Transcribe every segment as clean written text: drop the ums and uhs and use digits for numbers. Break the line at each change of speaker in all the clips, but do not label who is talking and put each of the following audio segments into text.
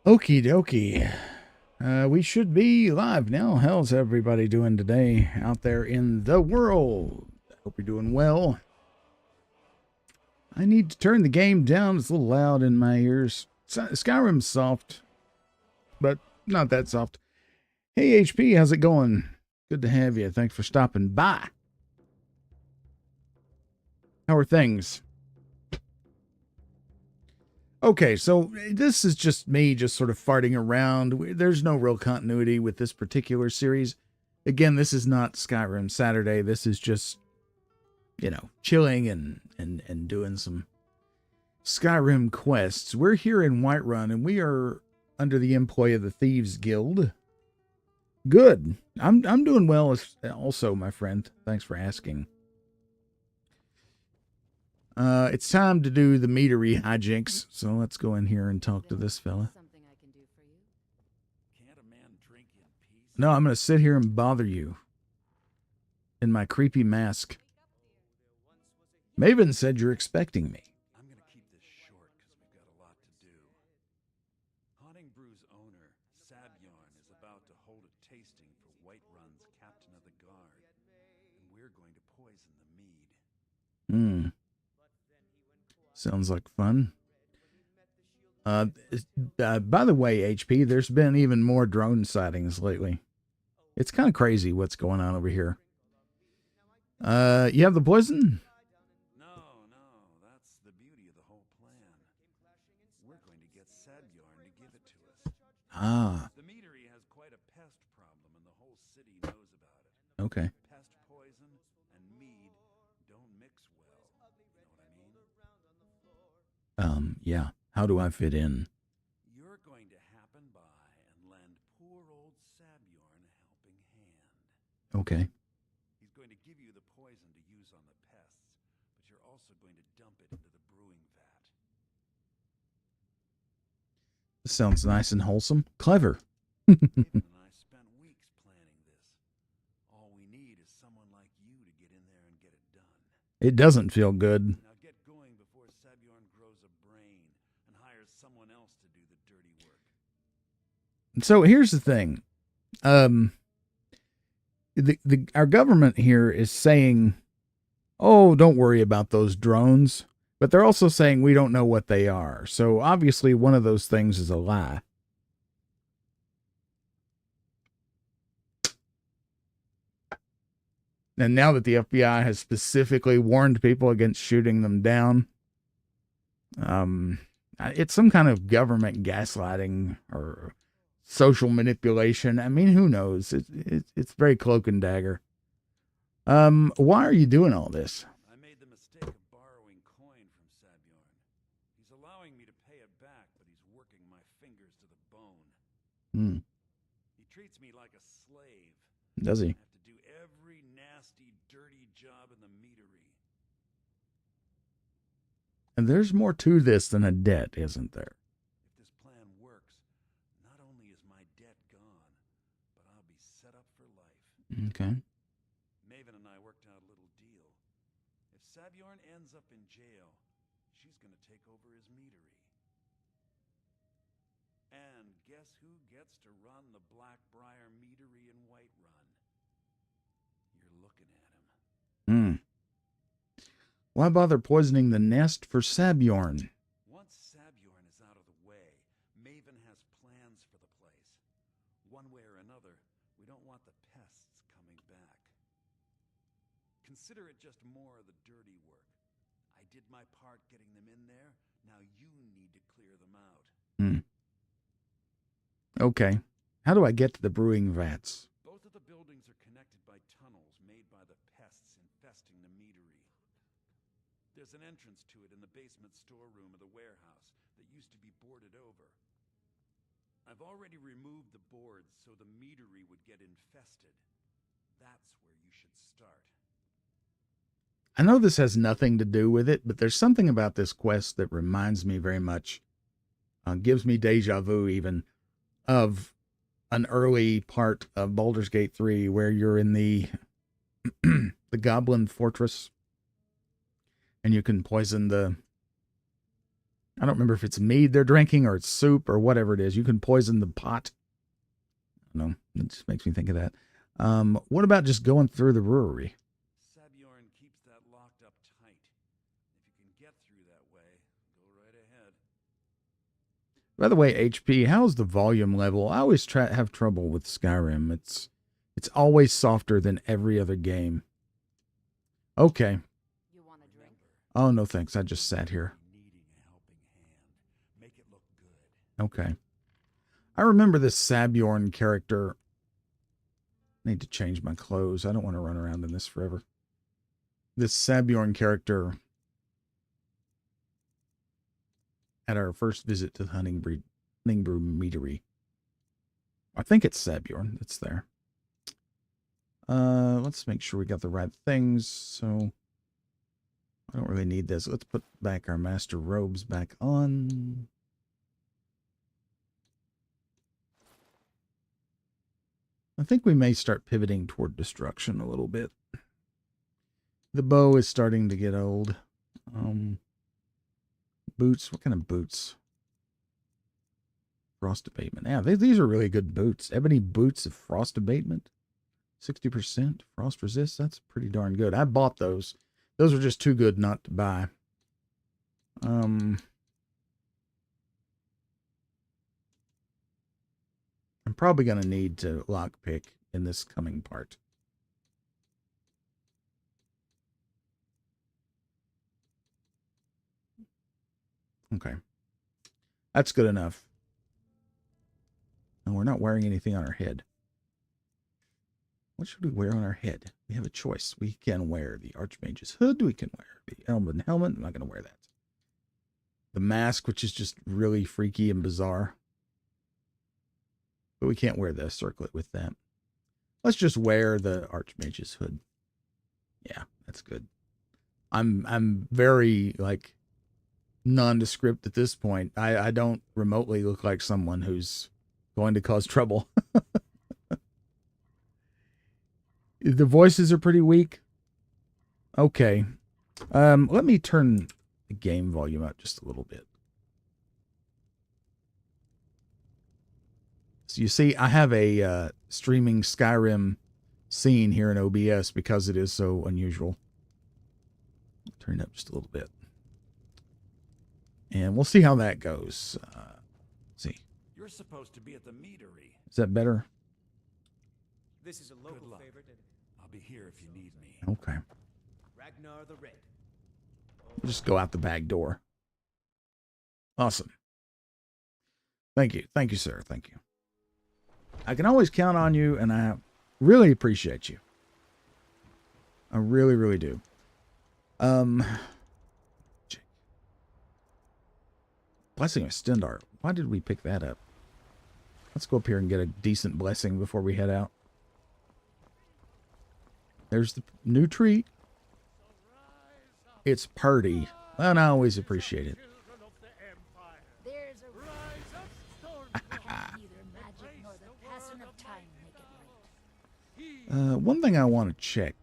Okie dokie. We should be live now. How's everybody doing today out there in the world? Hope you're doing well. I need to turn the game down. It's a little loud in my ears. Skyrim's soft, but not that soft. Hey, HP, how's it going? Good to have you. Thanks for stopping by. How are things? Okay, so this is just me just sort of farting around. There's no real continuity with this particular series. Again, this is not Skyrim Saturday. This is just, you know, chilling and doing some Skyrim quests. We're here in Whiterun, and we are under the employ of the Thieves Guild. Good. I'm doing well also, my friend. Thanks for asking. It's time to do the meadery hijinks, so let's go in here and talk to this fella. No, I'm going to sit here and bother you in my creepy mask. Maven said you're expecting me.
I'm going to keep this short because we've got a lot to do. Haunting Brew's owner, Sabyarn, is about to hold a tasting for Whiterun's captain of the guard, and we're going to poison the mead.
Sounds like fun. By the way, HP, there's been even more drone sightings lately. It's kind of crazy what's going on over here. You have the poison?
No, that's the beauty of the whole plan. We're going to get Sabyarn to give it to us.
Ah.
The meadery has quite a pest problem, and the whole city knows about it.
Okay.
Pest poison and mead don't mix well. You know what I mean?
Yeah. How do I fit in?
You're going to happen by and lend poor old Sabyarn a helping hand.
Okay.
He's going to give you the poison to use on the pests, but you're also going to dump it into the brewing vat.
This sounds nice and wholesome. Clever.
David and I spent weeks planning this. All we need is someone like you to get in there and get it done.
It doesn't feel good.
Now get going before Sabyarn grows a brain and hires someone else to do the dirty work.
So here's the thing. Our government here is saying, oh, don't worry about those drones. But they're also saying we don't know what they are. So obviously one of those things is a lie. And now that the FBI has specifically warned people against shooting them down, it's some kind of government gaslighting or social manipulation. I mean, who knows? It's very cloak and dagger. Why are you doing all this?
I made the mistake of borrowing coin from Sabyarn. He's allowing me to pay it back, but he's working my fingers to the bone. He treats me like a slave.
Does he?
I have to do every nasty, dirty job in the meadery.
And there's more to this than a debt, isn't there?
If this plan works, not only is my debt gone, but I'll be set up for life.
Okay.
Maven and I worked out a little deal. If Sabyarn ends up in jail, she's going to take over his meadery. And guess who gets to run the Blackbriar meadery in Whiterun? You're looking at him.
Why bother poisoning the nest for Sabyarn?
Once Sabyarn is out of the way, Maven has plans for the place. One way or another, we don't want the pests coming back. Consider it just more of the dirty work. I did my part getting them in there. Now you need to clear them out.
Okay. How do I get to the brewing vats?
Both of the buildings are connected by tunnels made by the pests infesting the meadery. There's an entrance to it in the basement storeroom of the warehouse that used to be boarded over. I've already removed the boards so the meadery would get infested. That's where you should start.
I know this has nothing to do with it, but there's something about this quest that reminds me very much, gives me deja vu even, of an early part of Baldur's Gate 3 where you're in the the Goblin Fortress and you can poison the I don't remember if it's mead they're drinking or it's soup or whatever it is. You can poison the pot. No, it just makes me think of that. What about just going through the brewery?
Sabjorn keeps that locked up tight. If you can get through that way, go right ahead.
By the way, HP, how's the volume level? I always have trouble with Skyrim. It's always softer than every other game. Okay.
You want a drink?
Oh, no thanks. I just sat here.
Needing a helping hand. Make it look good.
Okay. I remember this Sabjorn character. I need to change my clothes. I don't want to run around in this forever. This Sabjorn character at our first visit to the Hunting Brew Meadery. I think it's Sabjorn that's there. Let's make sure we got the right things. So I don't really need this. Let's put back our master robes back on. I think we may start pivoting toward destruction a little bit. The bow is starting to get old. Boots. What kind of boots? Frost abatement. Yeah, these are really good boots. Ebony boots of frost abatement. 60% frost resist. That's pretty darn good. I bought those. Those are just too good not to buy. I'm probably going to need to lockpick in this coming part. Okay. That's good enough. And we're not wearing anything on our head. What should we wear on our head? We have a choice. We can wear the Archmage's hood. We can wear the Elven helmet. I'm not going to wear that. The mask, which is just really freaky and bizarre. But we can't wear the circlet with that. Let's just wear the Archmage's hood. Yeah, that's good. I'm very, like, nondescript at this point. I don't remotely look like someone who's going to cause trouble. The voices are pretty weak. Okay. Let me turn the game volume up just a little bit. So you see, I have a streaming Skyrim scene here in OBS because it is so unusual. Turn it up just a little bit. And we'll see how that goes. See.
You're supposed to be at the meadery.
Is that better?
This is a local
Good luck.
favorite.
I'll be here if you need me.
Okay.
Ragnar the Red.
We'll just go out the back door. Awesome. Thank you. Thank you, sir. Thank you. I can always count on you, and I really appreciate you. I really, really do. Blessing of Stendar. Why did we pick that up? Let's go up here and get a decent blessing before we head out. There's the new tree. It's purty, and I always appreciate it.
There's a rise up storm. Neither magic nor the passing of time make it right.
One thing I want to check.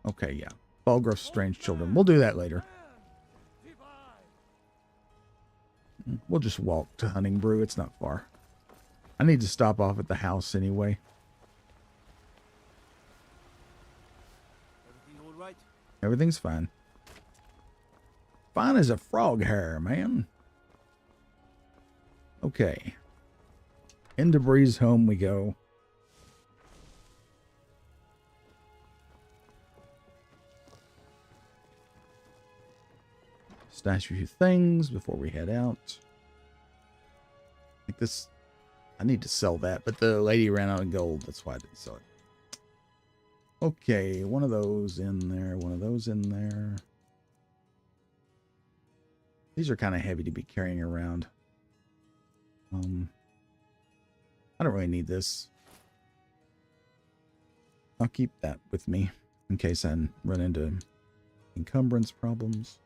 Okay, yeah. Balgruff's strange children. We'll do that later. We'll just walk to Hunting Brew. It's not far. I need to stop off at the house anyway.
Everything all right?
Everything's fine. Fine as a frog hair, man. Okay. Into Bree's home we go. Stash a few things before we head out. Like this. I need to sell that, but the lady ran out of gold. That's why I didn't sell it. Okay, one of those in there, one of those in there. These are kind of heavy to be carrying around. I don't really need this. I'll keep that with me in case I run into encumbrance problems.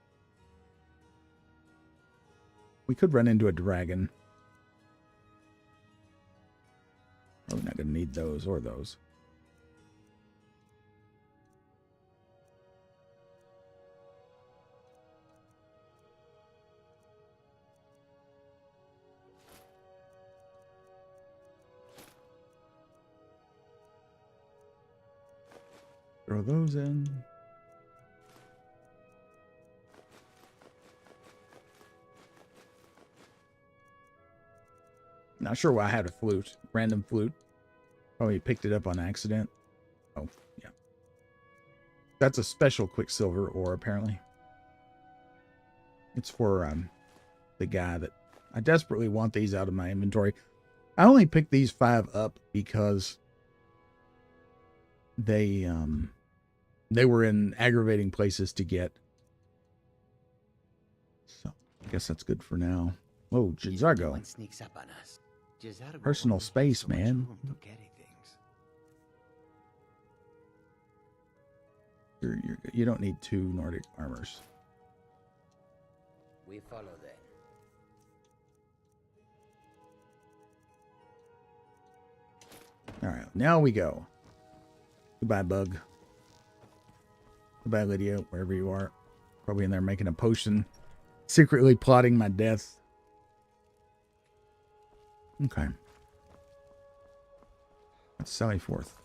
We could run into a dragon. Probably not going to need those or those. Throw those in. Not sure why I had a flute. Random flute. Probably picked it up on accident. Oh, yeah. That's a special Quicksilver ore, apparently. It's for the guy that... I desperately want these out of my inventory. I only picked these 5 up because they were in aggravating places to get. So, I guess that's good for now. Oh, Jizargo.
Sneaks up on us. Jizargo
Personal
only has
space,
so much
man.
room to carry things.
You don't need 2 Nordic armors.
We follow then.
All right, now we go. Goodbye, Bug. Goodbye, Lydia, wherever you are. Probably in there making a potion. Secretly plotting my death. Okay. Let's sally forth.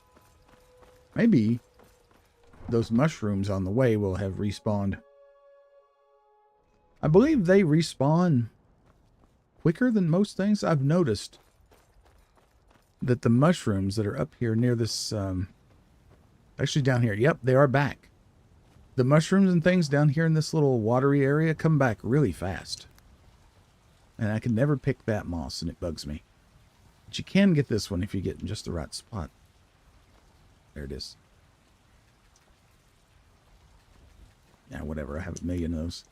Maybe those mushrooms on the way will have respawned. I believe they respawn quicker than most things. I've noticed that the mushrooms that are up here near this, actually down here, yep, they are back. The mushrooms and things down here in this little watery area come back really fast. And I can never pick that moss, and it bugs me. But you can get this one if you get in just the right spot. There it is. Yeah, whatever. I have a million of those.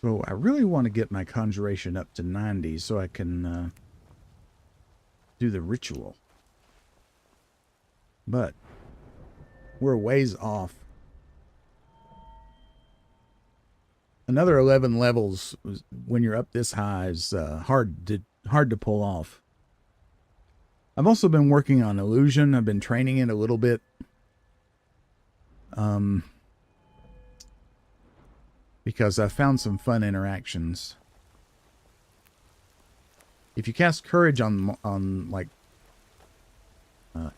So I really want to get my conjuration up to 90 so I can do the ritual. But we're ways off. Another 11 levels when you're up this high is hard to pull off. I've also been working on illusion. I've been training it a little bit. Because I found some fun interactions. If you cast courage on like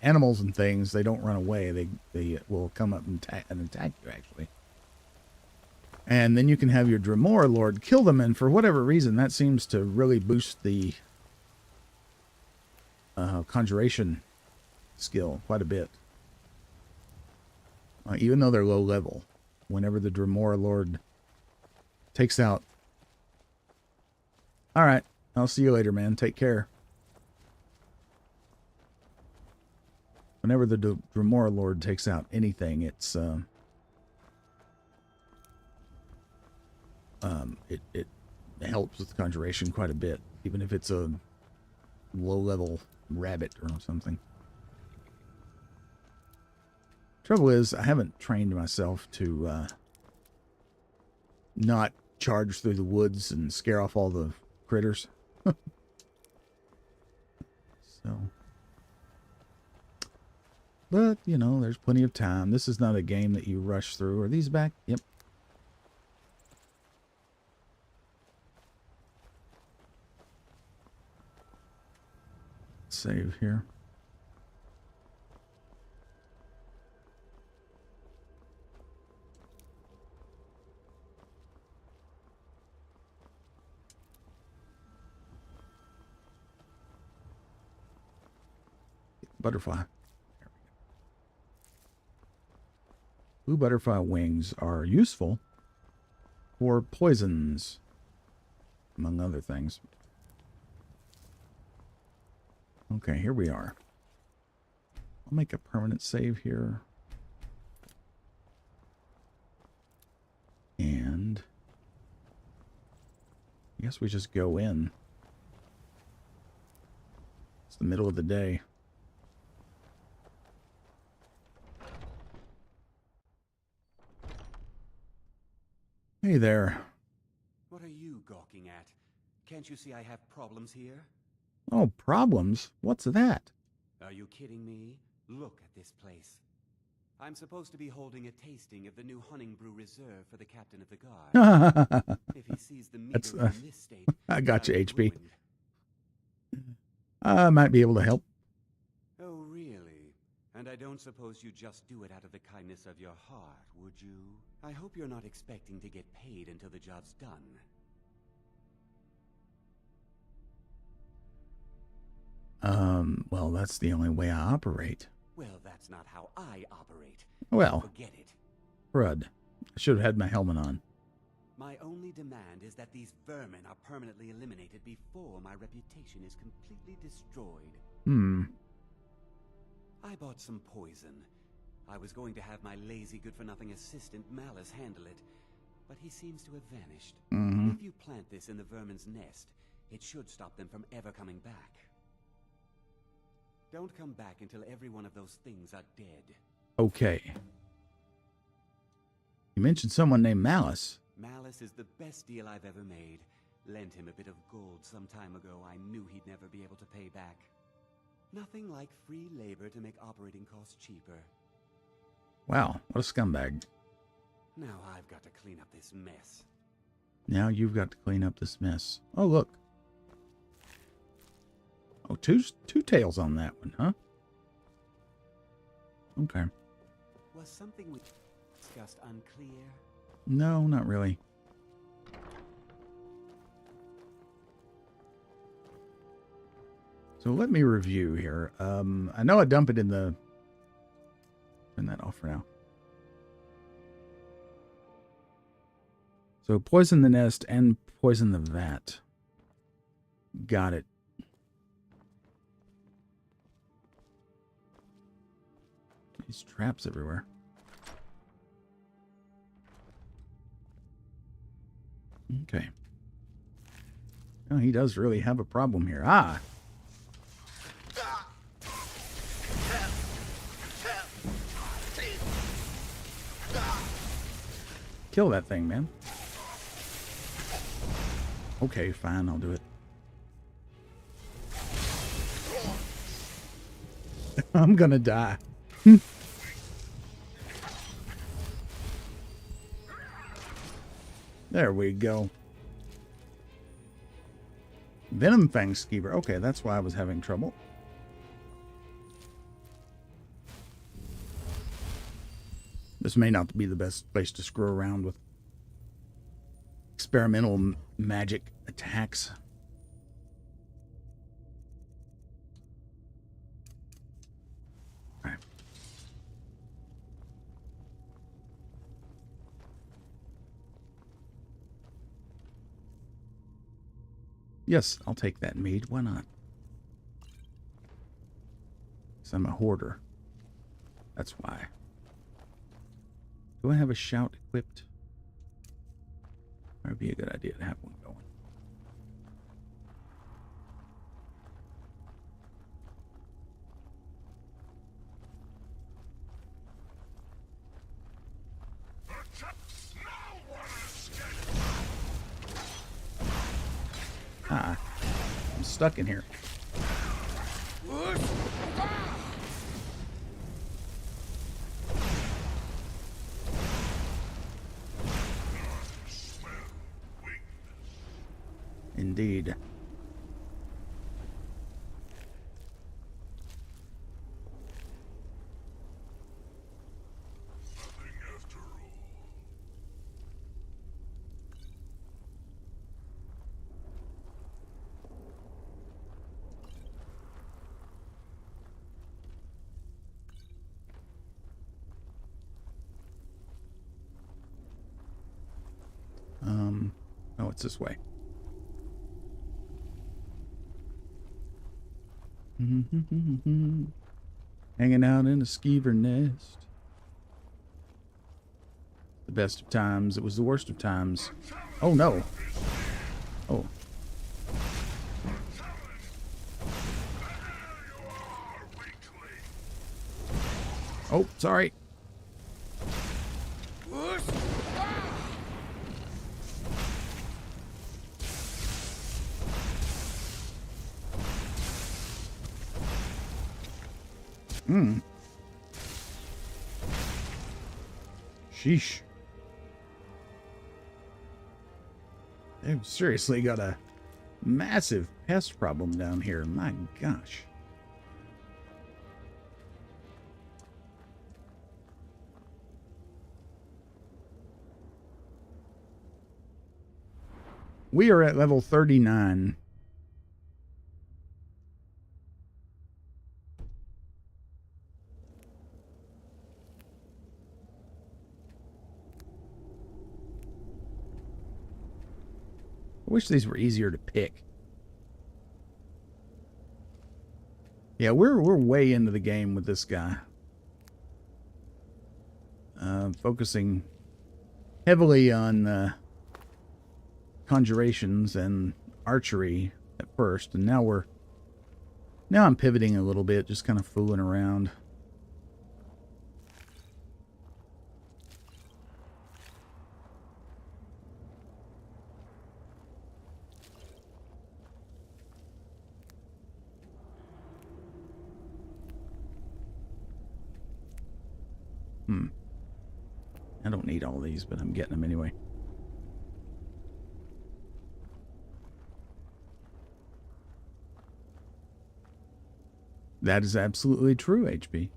animals and things, they don't run away. They will come up and attack you, actually. And then you can have your Dremora Lord kill them, and for whatever reason, that seems to really boost the conjuration skill quite a bit. Even though they're low level, whenever the Dremora Lord takes out. All right. I'll see you later, man. Take care. Whenever the Dremora Lord takes out anything, it's it helps with conjuration quite a bit, even if it's a low-level rabbit or something. Trouble is, I haven't trained myself to not charge through the woods and scare off all the critters. So, but you know, there's plenty of time. This is not a game that you rush through. Are these back? Yep. Save here. Butterfly. There we go. Blue butterfly wings are useful for poisons, among other things. Okay, here we are. I'll make a permanent save here. And I guess we just go in. It's the middle of the day. Hey there.
What are you gawking at? Can't you see I have problems here?
Oh, problems? What's that?
Are you kidding me? Look at this place. I'm supposed to be holding a tasting of the new Hunting Brew Reserve for the captain of the guard. If he sees the meter in this state,
I got you,
I'll be
HP.
ruined.
I might be able to help.
Oh, really? And I don't suppose you just do it out of the kindness of your heart, would you? I hope you're not expecting to get paid until the job's done.
Well, that's the only way I operate.
Well, that's not how I operate.
Well,
Forget it.
crud. I should have had my helmet on.
My only demand is that these vermin are permanently eliminated before my reputation is completely destroyed. I bought some poison. I was going to have my lazy, good-for-nothing assistant Malice handle it, but he seems to have vanished. If you plant this in the vermin's nest, it should stop them from ever coming back. Don't come back until every one of those things are dead.
Okay. You mentioned someone named Malice.
Malice is the best deal I've ever made. Lent him a bit of gold some time ago I knew he'd never be able to pay back. Nothing like free labor to make operating costs cheaper.
Wow, what a scumbag.
Now I've got to clean up this mess.
Now you've got to clean up this mess. Oh, look. Oh, two tails on that one, huh? Okay.
Was something we discussed unclear?
No, not really. So let me review here. I know I dump it in the... Turn that off for now. So poison the nest and poison the vat. Got it. These traps everywhere. Okay. Oh, he does really have a problem here. Ah! Kill that thing, man. Okay, fine, I'll do it. I'm gonna die. There we go. Venom Fang Skeever. Okay, that's why I was having trouble. This may not be the best place to screw around with experimental magic attacks. All right. Yes, I'll take that mead. Why not? Because I'm a hoarder. That's why. Do I have a shout equipped? That would be a good idea to have one going. Ah, I'm stuck in here. Indeed. Oh, it's this way. Hanging out in a skeever nest. The best of times. It was the worst of times. Oh, no. Oh. Oh, sorry. Sheesh. They've seriously got a massive pest problem down here. My gosh. We are at level 39. I wish these were easier to pick. Yeah, we're way into the game with this guy. Focusing heavily on conjurations and archery at first, and now I'm pivoting a little bit, just kind of fooling around. I don't need all these, but I'm getting them anyway. That is absolutely true, HB.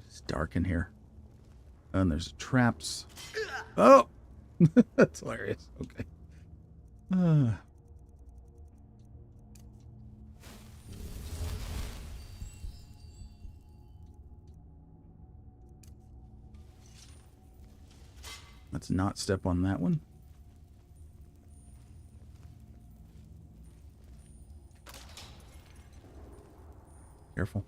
It's dark in here. And there's traps. Oh! That's hilarious. Okay. Let's not step on that one. Careful.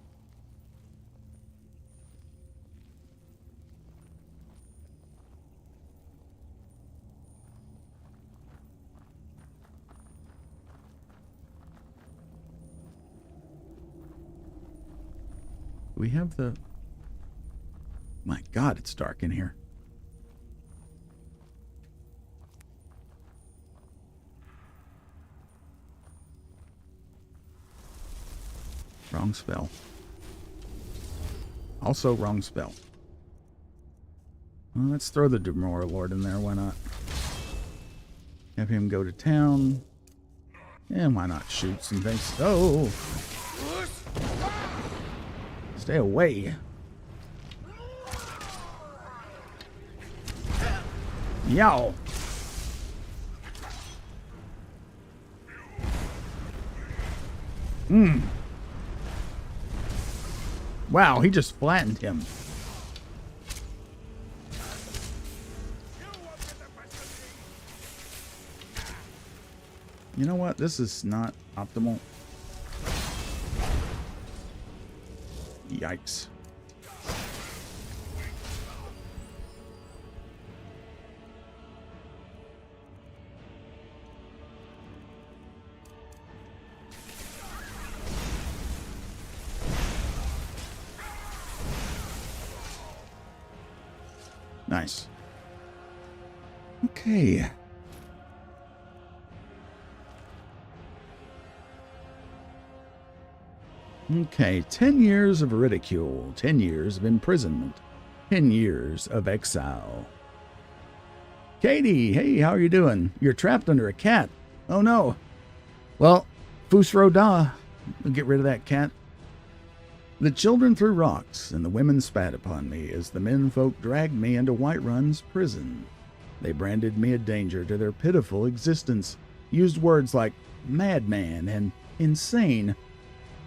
We have the... My God, it's dark in here. Wrong spell. Also wrong spell. Well, let's throw the Demora Lord in there. Why not? Have him go to town. And why not shoot some things? Oh! Stay away. Yow! Wow, he just flattened him. You know what? This is not optimal. Yikes. Nice. Okay. Okay, 10 years of ridicule, 10 years of imprisonment, 10 years of exile. Katie, hey, how are you doing? You're trapped under a cat. Oh no. Well, Fusro Da, we'll get rid of that cat. The children threw rocks, and the women spat upon me as the menfolk dragged me into Whiterun's prison. They branded me a danger to their pitiful existence, used words like madman and insane.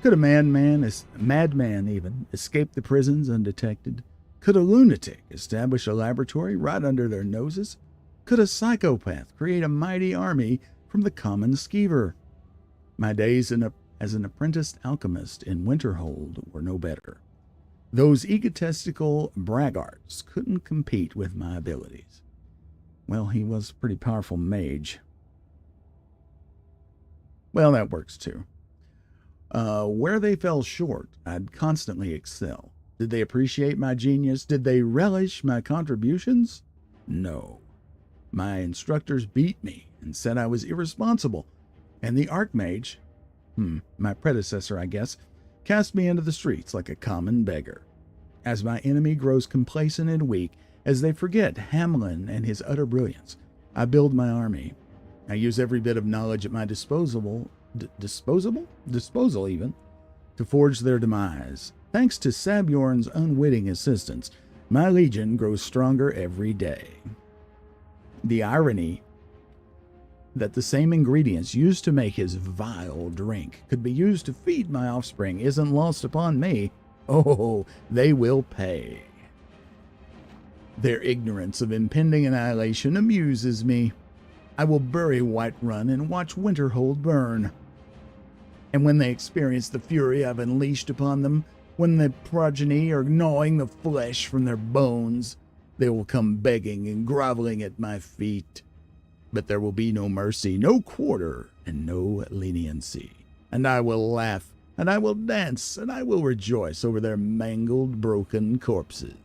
Could a madman even, escape the prisons undetected? Could a lunatic establish a laboratory right under their noses? Could a psychopath create a mighty army from the common skeever? My days as an apprenticed alchemist in Winterhold were no better. Those egotistical braggarts couldn't compete with my abilities. Well, he was a pretty powerful mage. Well, that works too. Where they fell short, I'd constantly excel. Did they appreciate my genius? Did they relish my contributions? No. My instructors beat me and said I was irresponsible. And the Archmage, my predecessor, I guess, cast me into the streets like a common beggar. As my enemy grows complacent and weak, as they forget Hamlin and his utter brilliance, I build my army. I use every bit of knowledge at my disposal even, to forge their demise. Thanks to Sabjorn's unwitting assistance, my legion grows stronger every day. The irony that the same ingredients used to make his vile drink could be used to feed my offspring isn't lost upon me. Oh, they will pay. Their ignorance of impending annihilation amuses me. I will bury Whiterun and watch Winterhold burn. And when they experience the fury I've unleashed upon them, when the progeny are gnawing the flesh from their bones, they will come begging and groveling at my feet. But there will be no mercy, no quarter, and no leniency. And I will laugh, and I will dance, and I will rejoice over their mangled, broken corpses.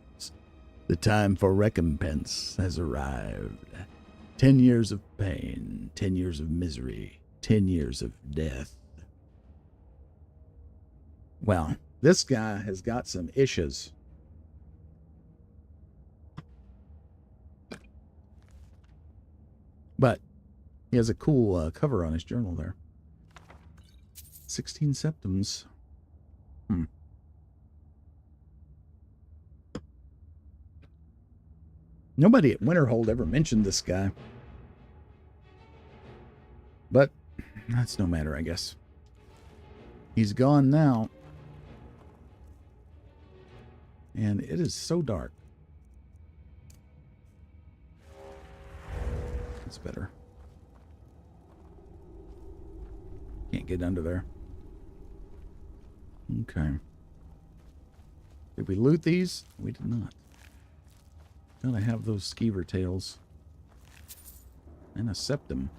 The time for recompense has arrived. 10 years of pain, 10 years of misery, 10 years of death. Well, this guy has got some issues. But he has a cool cover on his journal there. 16 septums. Nobody at Winterhold ever mentioned this guy. But that's no matter, I guess. He's gone now. And it is so dark. It's better. Can't get under there. Okay. Did we loot these? We did not. Gotta have those skeever tails. And a septum.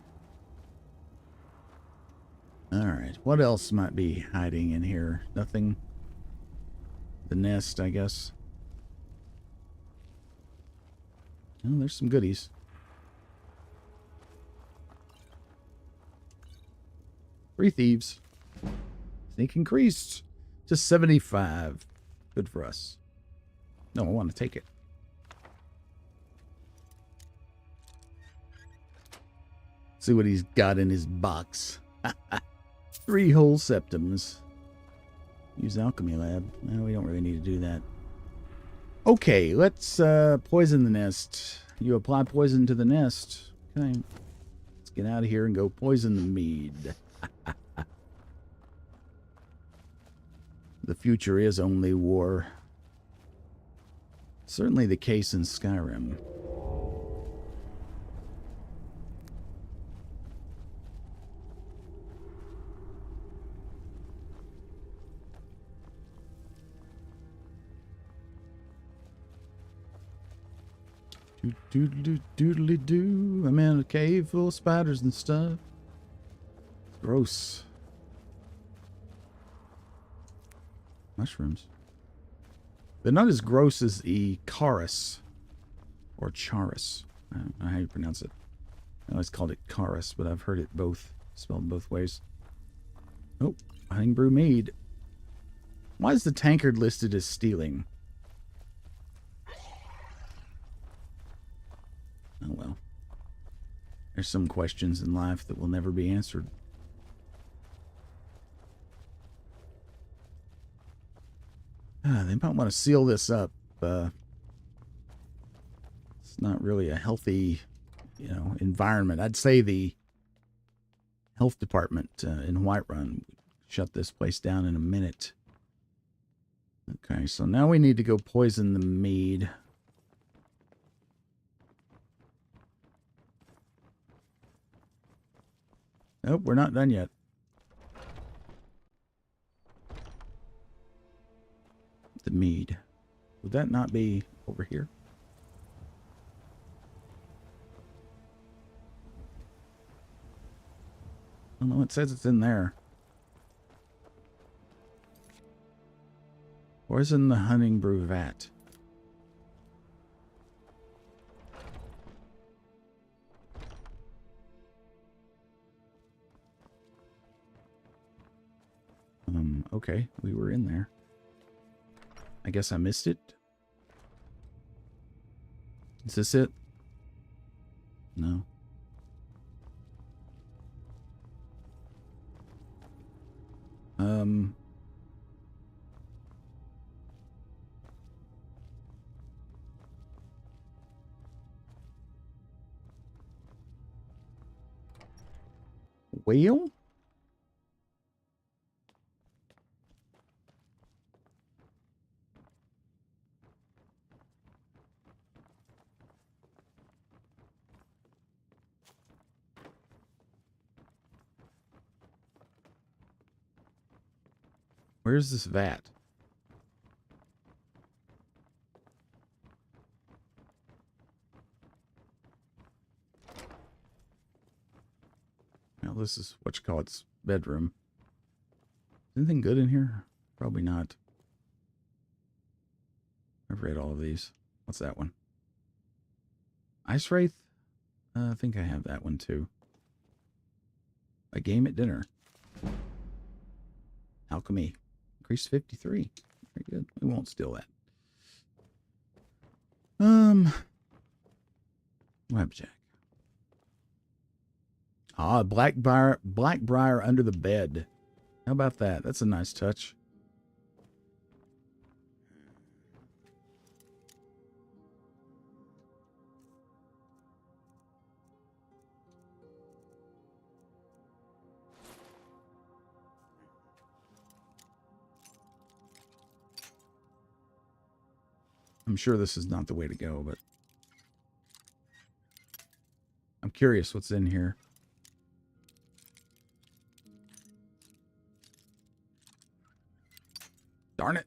Alright, what else might be hiding in here? Nothing. The nest, I guess. Oh, there's some goodies. Three thieves. Sneak increased to 75. Good for us. No, I want to take it. See what he's got in his box. 3 whole septums. Use alchemy lab. No, we don't really need to do that. Okay, let's poison the nest. You apply poison to the nest. Okay. Let's get out of here and go poison the mead. The future is only war. Certainly the case in Skyrim. Doodly-doo. I'm in a cave full of spiders and stuff. Gross. Mushrooms. They're not as gross as the Charis. Or Charis. I don't know how you pronounce it. I always called it Charis, but I've heard it both. Spelled both ways. Oh, Hunting Brew Mead. Why is the tankard listed as stealing? Oh well. There's some questions in life that will never be answered. They might want to seal this up. It's not really a healthy, environment. I'd say the health department in Whiterun would shut this place down in a minute. Okay, so now we need to go poison the mead. Nope, we're not done yet. The mead. Would that not be over here? Oh no, it says it's in there. Poison the hunting brew vat. okay, we were in there. I guess I missed it. Is this it? No. Whale? Where's this vat? Now this is what you call its bedroom. Anything good in here? Probably not. I've read all of these. What's that one? Ice Wraith? I think I have that one too. A game at dinner. Alchemy. Increase 53. Very good. We won't steal that. Webjack. Ah, Blackbriar under the bed. How about that? That's a nice touch. I'm sure this is not the way to go, but I'm curious what's in here. Darn it.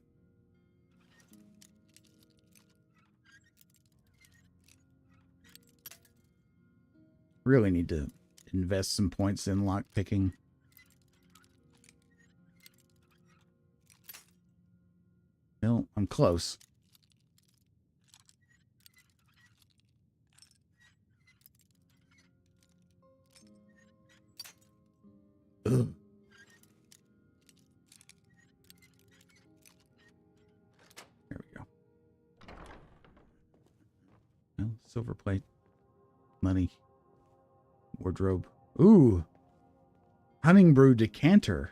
Really need to invest some points in lock picking. Well, I'm close. Ugh. There we go. Well, silver plate. Money. Wardrobe. Ooh. Honey brew decanter.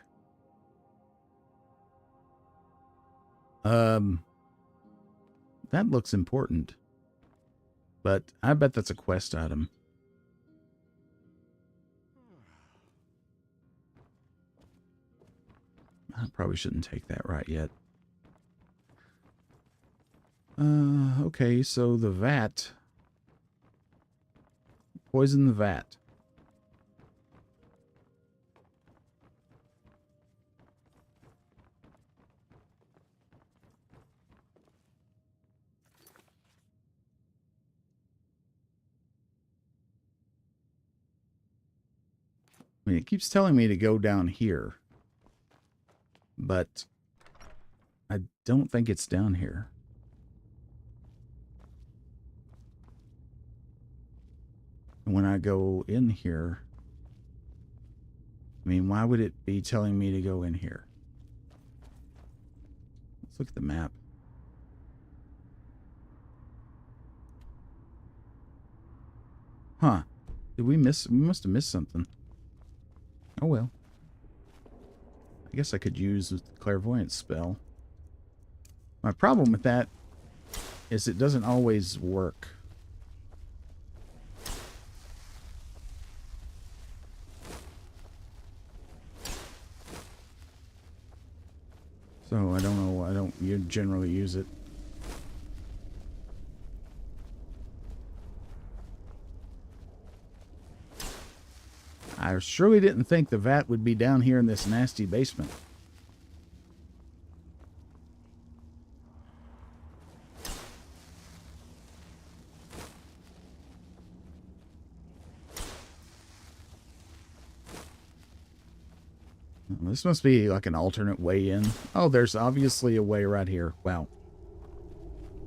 That looks important. But I bet that's a quest item. I probably shouldn't take that right yet. Okay, so the vat. Poison the vat. I mean, it keeps telling me to go down here. But I don't think it's down here. And when I go in here, I mean, why would it be telling me to go in here? Let's look at the map. Huh. Did we miss? We must have missed something. Oh well. I guess I could use the clairvoyance spell. My problem with that is it doesn't always work. So I don't know. I don't generally use it. I surely didn't think the vat would be down here in this nasty basement. This must be like an alternate way in. Oh, there's obviously a way right here. Wow.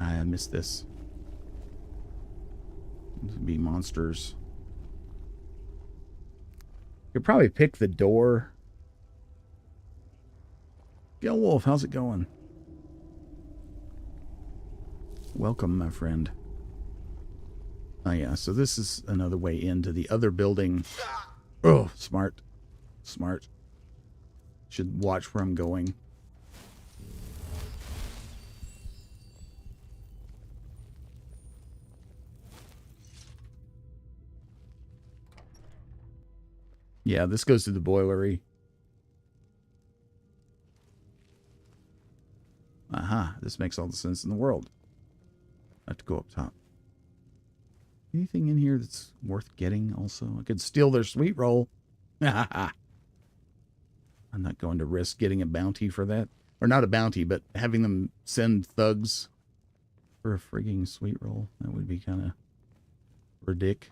I missed this. This would be monsters. Could probably pick the door. Yo, Wolf, how's it going? Welcome, my friend. Oh, yeah, so this is another way into the other building. Oh, smart. Smart. Should watch where I'm going. Yeah, this goes to the boilery. Aha, this makes all the sense in the world. I have to go up top. Anything in here that's worth getting also? I could steal their sweet roll. I'm not going to risk getting a bounty for that. Or not a bounty, but having them send thugs for a frigging sweet roll. That would be kind of ridiculous.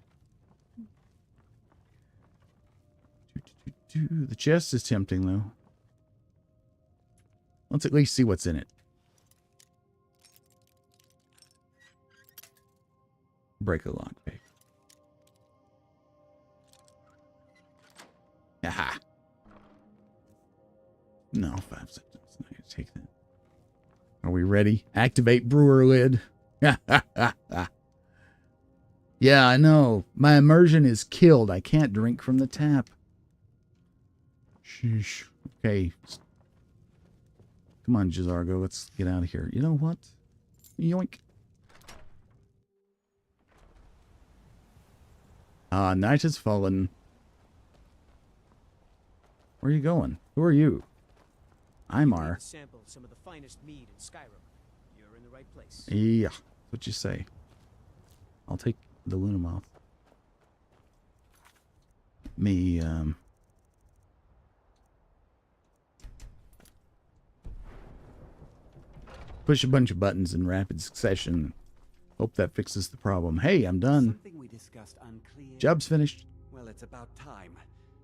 The chest is tempting, though. Let's at least see what's in it. Break a lockpick. Aha. No, 5 seconds. I'm going to take that. Are we ready? Activate brewer lid. Yeah, I know. My immersion is killed. I can't drink from the tap. Sheesh. Okay. Come on, Jizargo. Let's get out of here. You know what? Yoink. Ah, night has fallen. Where are you going? Who are you? Imar.
Sample some of the finest mead in Skyrim. You're in the right place.
Yeah, what you say? I'll take the Lunamoth. Push a bunch of buttons in rapid succession. Hope that fixes the problem. Hey, I'm done.
Something we discussed unclear.
Job's finished.
Well, it's about time.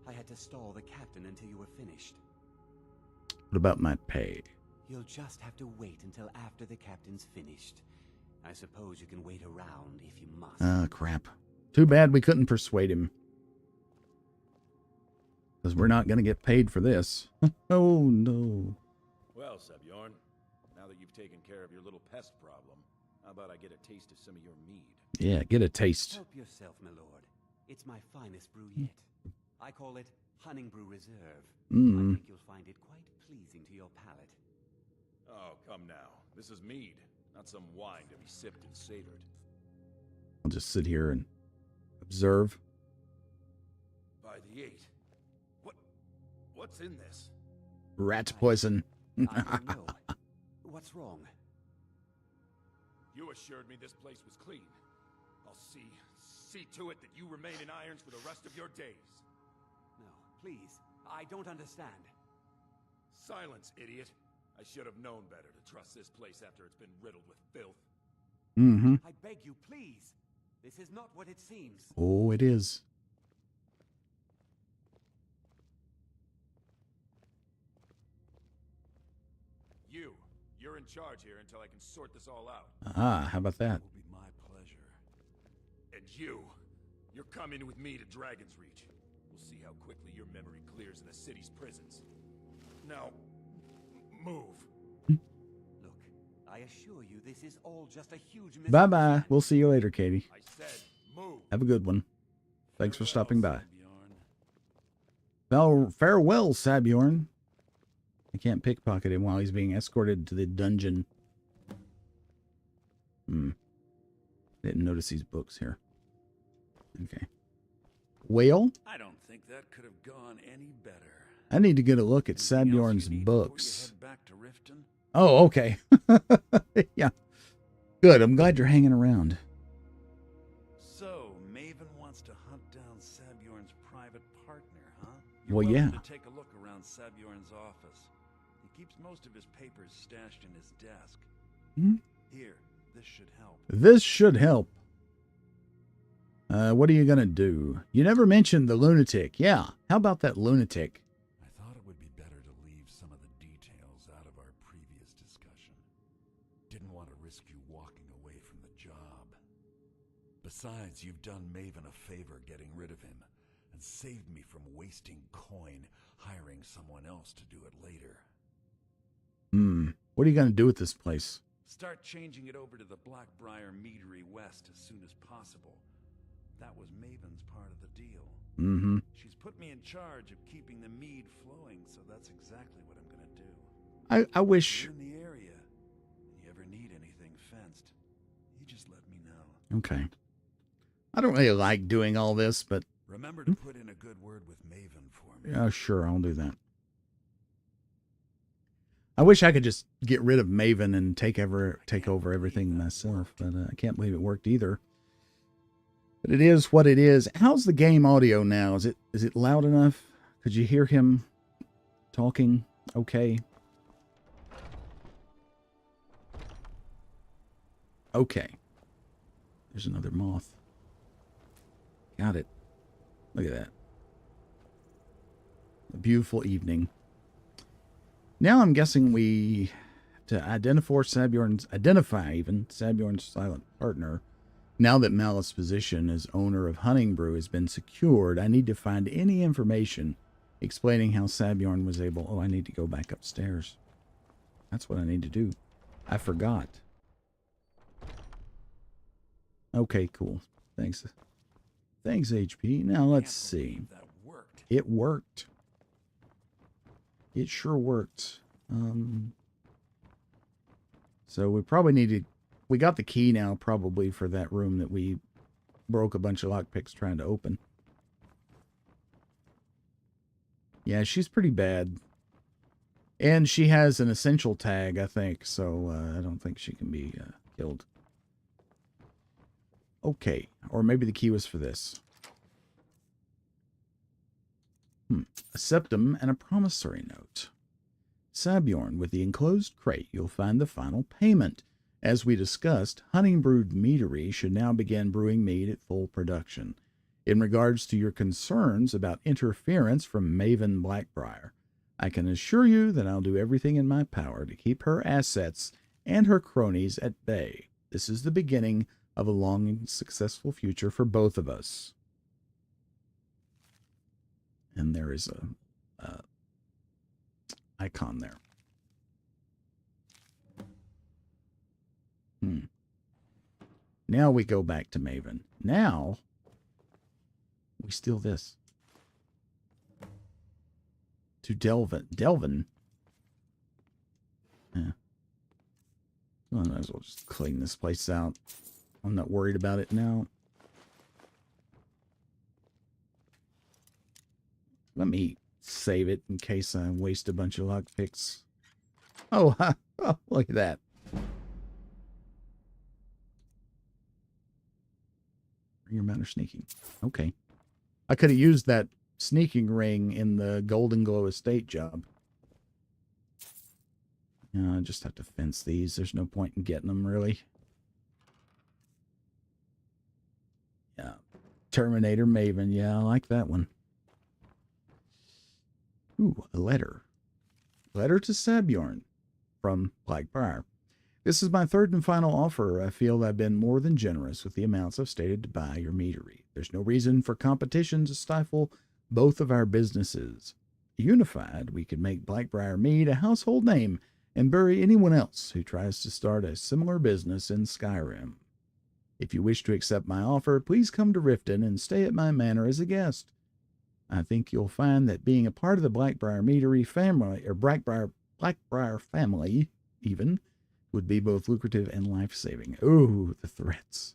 I had to stall the captain until you were finished.
What about my pay?
You'll just have to wait until after the captain's finished. I suppose you can wait around if you must.
Ah, crap. Too bad we couldn't persuade him. Because we're not going to get paid for this. Oh, no.
Well, Sebjorn, now that you've taken care of your little pest problem, how about I get a taste of some of your mead?
Yeah, get a taste.
Help yourself, my lord. It's my finest brew yet. I call it Hunning Brew Reserve. I think you'll find it quite pleasing to your palate.
Oh, come now. This is mead, not some wine to be sipped and savored.
I'll just sit here and observe.
By the 8. What's in this?
Rat poison.
I don't know. What's wrong?
You assured me this place was clean. I'll see to it that you remain in irons for the rest of your days.
No, please. I don't understand.
Silence, idiot. I should have known better to trust this place after it's been riddled with filth.
Mm-hmm.
I beg you, please. This is not what it seems.
Oh, it is.
You're in charge here until I can sort this all out.
Ah, how about that?
It will be my pleasure. And you're coming with me to Dragon's Reach. We'll see how quickly your memory clears in the city's prisons. Now, move.
Look, I assure you this is all just a huge misunderstanding.
Bye-bye. We'll see you later, Katie.
I said move.
Have a good one. Thanks for stopping by.
Sebjorn.
Farewell, Sabjorn. I can't pickpocket him while he's being escorted to the dungeon. Didn't notice these books here. Okay. Well,
I don't think that could have gone any better.
I need to get a look at
Anything else
Sabjorn's
you need before you
books.
head back to Riften?
Oh, okay. Yeah. Good. I'm glad you're hanging around.
So, Maven wants to hunt down Sabjorn's private partner, huh?
Well,
You're welcome
yeah.
to take a look around Sabjorn's office. He keeps most of his papers stashed in his desk. Here, this should help.
This should help. What are you gonna do? You never mentioned the lunatic. Yeah. How about that lunatic?
I thought it would be better to leave some of the details out of our previous discussion. Didn't want to risk you walking away from the job. Besides, you've done Maven a favor getting rid of him, and saved me from wasting coin hiring someone else to do it later.
What are you going to do with this place?
Start changing it over to the Blackbriar Meadery West as soon as possible. That was Maven's part of the deal.
Mm-hmm.
She's put me in charge of keeping the mead flowing, so that's exactly what I'm going to do.
I wish...
If you're in the area, and you ever need anything fenced, you just let me know.
Okay. I don't really like doing all this, but...
Remember to put in a good word with Maven for me.
Yeah, sure, I'll do that. I wish I could just get rid of Maven and take over everything myself, but I can't believe it worked either. But it is what it is. How's the game audio now? Is it loud enough? Could you hear him talking okay? Okay. There's another moth. Got it. Look at that. A beautiful evening. Now I'm guessing we to identify Sabjorn's silent partner. Now that Malice's position as owner of Hunting Brew has been secured, I need to find any information explaining how Sabjorn was able... Oh, I need to go back upstairs. That's what I need to do. I forgot. Okay, cool. Thanks. Thanks, HP. Now let's see.
That worked.
It worked. It sure worked. So we probably need to... We got the key now, probably, for that room that we broke a bunch of lockpicks trying to open. Yeah, she's pretty bad. And she has an essential tag, I think, so I don't think she can be killed. Okay, or maybe the key was for this. A septum and a promissory note. Sabjorn, with the enclosed crate, you'll find the final payment. As we discussed, Hunting Brew Meadery should now begin brewing mead at full production. In regards to your concerns about interference from Maven Blackbriar, I can assure you that I'll do everything in my power to keep her assets and her cronies at bay. This is the beginning of a long and successful future for both of us. And there is a icon there. Now we go back to Maven. Now we steal this. To Delvin. Yeah. Well, I might as well just clean this place out. I'm not worried about it now. Let me save it in case I waste a bunch of lockpicks. Oh, oh, look at that. Your amount of sneaking. Okay. I could have used that sneaking ring in the Golden Glow Estate job. I just have to fence these. There's no point in getting them, really. Yeah. Terminator Maven. Yeah, I like that one. Ooh, a letter. Letter to Sabjorn from Blackbriar. This is my third and final offer. I feel I've been more than generous with the amounts I've stated to buy your meadery. There's no reason for competition to stifle both of our businesses. Unified, we could make Blackbriar Mead a household name and bury anyone else who tries to start a similar business in Skyrim. If you wish to accept my offer, please come to Riften and stay at my manor as a guest. I think you'll find that being a part of the Blackbriar Meadery family, or Blackbriar family, even, would be both lucrative and life-saving. Ooh, the threats.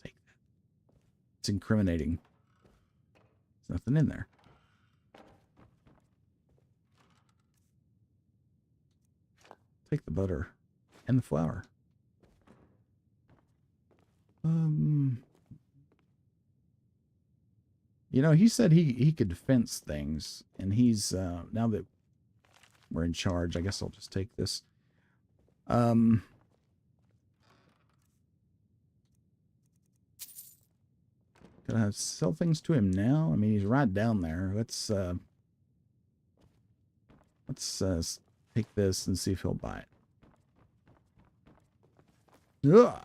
Take that. It's incriminating. There's nothing in there. Take the butter and the flour. You know, he said he could fence things, and he's, now that we're in charge, I guess I'll just take this. Can I sell things to him now? I mean, he's right down there. Let's take this and see if he'll buy it. Ugh.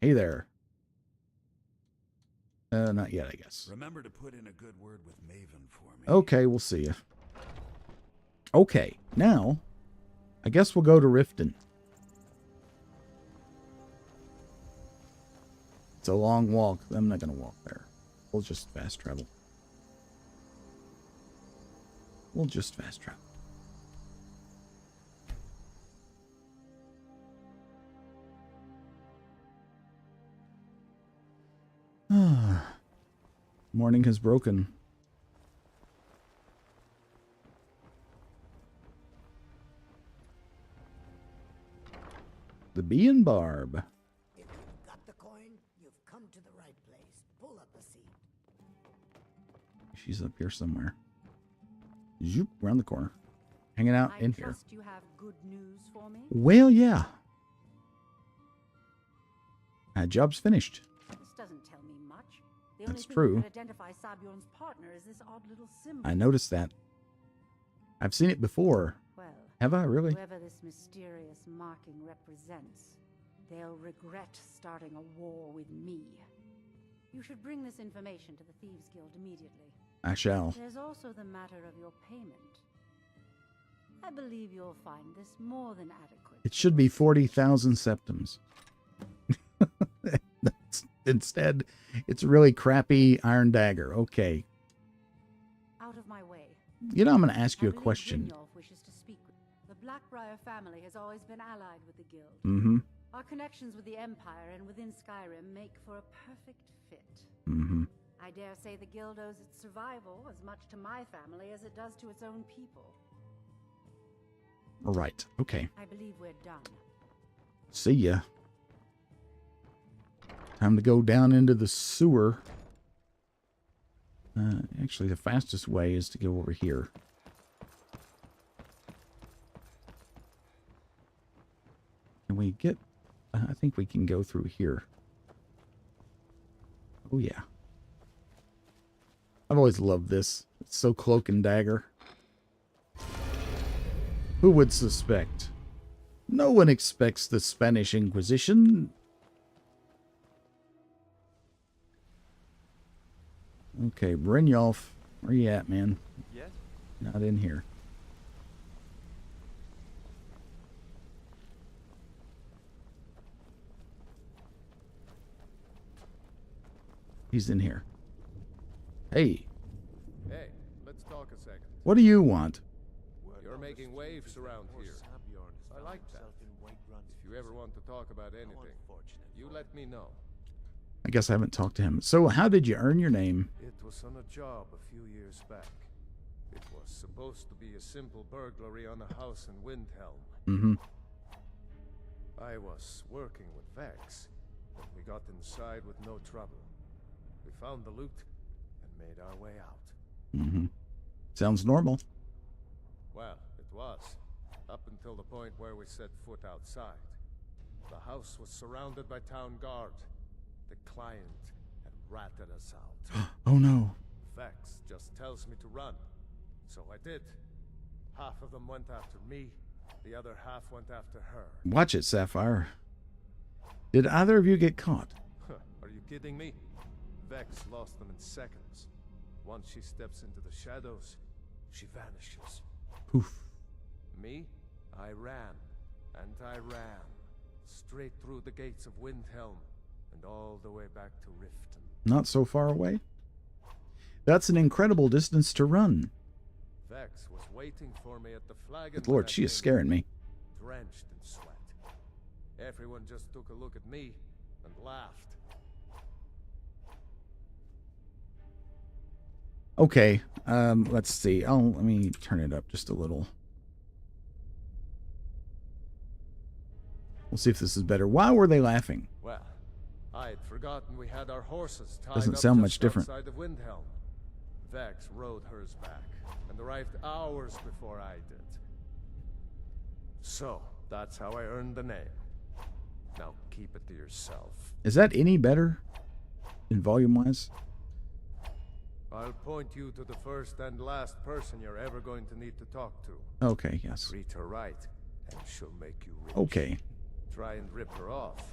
Hey there. Not yet, I guess.
Remember to put in a good word with Maven for me.
Okay, we'll see you. Okay, now, I guess we'll go to Riften. It's a long walk. I'm not going to walk there. We'll just fast travel. We'll just fast travel. Morning has broken. The Bee and Barb.
If you've got the coin, you've come to the right place. Pull up a seat.
She's up here somewhere. Zoop, around the corner. Hanging out in here.
You have good news for me?
Well, yeah. Job's finished.
This doesn't tell me much. The
That's
only
true.
thing that identify Sabjorn's partner is this odd little symbol.
I noticed that. I've seen it before.
Well,
Have I really?
whoever this mysterious marking represents, they'll regret starting a war with me. You should bring this information to the Thieves Guild immediately.
I shall.
There's also the matter of your payment. I believe you'll find this more than adequate.
It should be 40,000 septums. Instead, it's a really crappy iron dagger. Okay.
Out of my way.
You know, I'm going to ask you a
I believe
question.
Brynjolf wishes to speak with you. The Blackbriar family has always been allied with the guild.
Mm-hmm.
Our connections with the Empire and within Skyrim make for a perfect fit.
Mm-hmm.
I dare say the guild owes its survival as much to my family as it does to its own people.
All right. Okay.
I believe we're done.
See ya. Time to go down into the sewer. Actually, the fastest way is to go over here. Can we get... I think we can go through here. Oh, yeah. I've always loved this. It's so cloak and dagger. Who would suspect? No one expects the Spanish Inquisition. Okay, Brynjolf, where you at, man?
Yes?
Not in here. He's in here. Hey,
Hey, let's talk a second.
what do you want?
You're making waves around here. I like that. If you ever want to talk about anything, you let me know.
I guess I haven't talked to him. So how did you earn your name?
It was on a job a few years back. It was supposed to be a simple burglary on a house in Windhelm.
Mm-hmm.
I was working with Vex, but we got inside with no trouble. We found the loot and made our way out.
Mm-hmm. Sounds normal.
Well, it was, up until the point where we set foot outside. The house was surrounded by town guard. The client had ratted us out.
Oh no.
Vex just tells me to run. So I did. Half of them went after me, the other half went after her.
Watch it, Sapphire. Did either of you get caught?
Are you kidding me? Vex lost them in seconds. Once she steps into the shadows, she vanishes.
Poof.
Me? I ran. And I ran. Straight through the gates of Windhelm. And all the way back to Riften.
Not so far away. That's an incredible distance to run.
Vex was waiting for me at the flag.
Good Lord, she is scaring me.
Drenched in sweat. Everyone just took a look at me and laughed.
Okay, let's see. Oh, let me turn it up just a little. We'll see if this is better. Why were they laughing?
Well, I had forgotten we had our horses tied
Doesn't
up
sound
just
much different.
outside of Windhelm. Vex rode hers back and arrived hours before I did. So, that's how I earned the name. Now keep it to yourself.
Is that any better in volume-wise?
I'll point you to the first and last person you're ever going to need to talk to.
Okay, yes.
Treat her right, and she'll make you rich.
Okay.
Try and rip her off,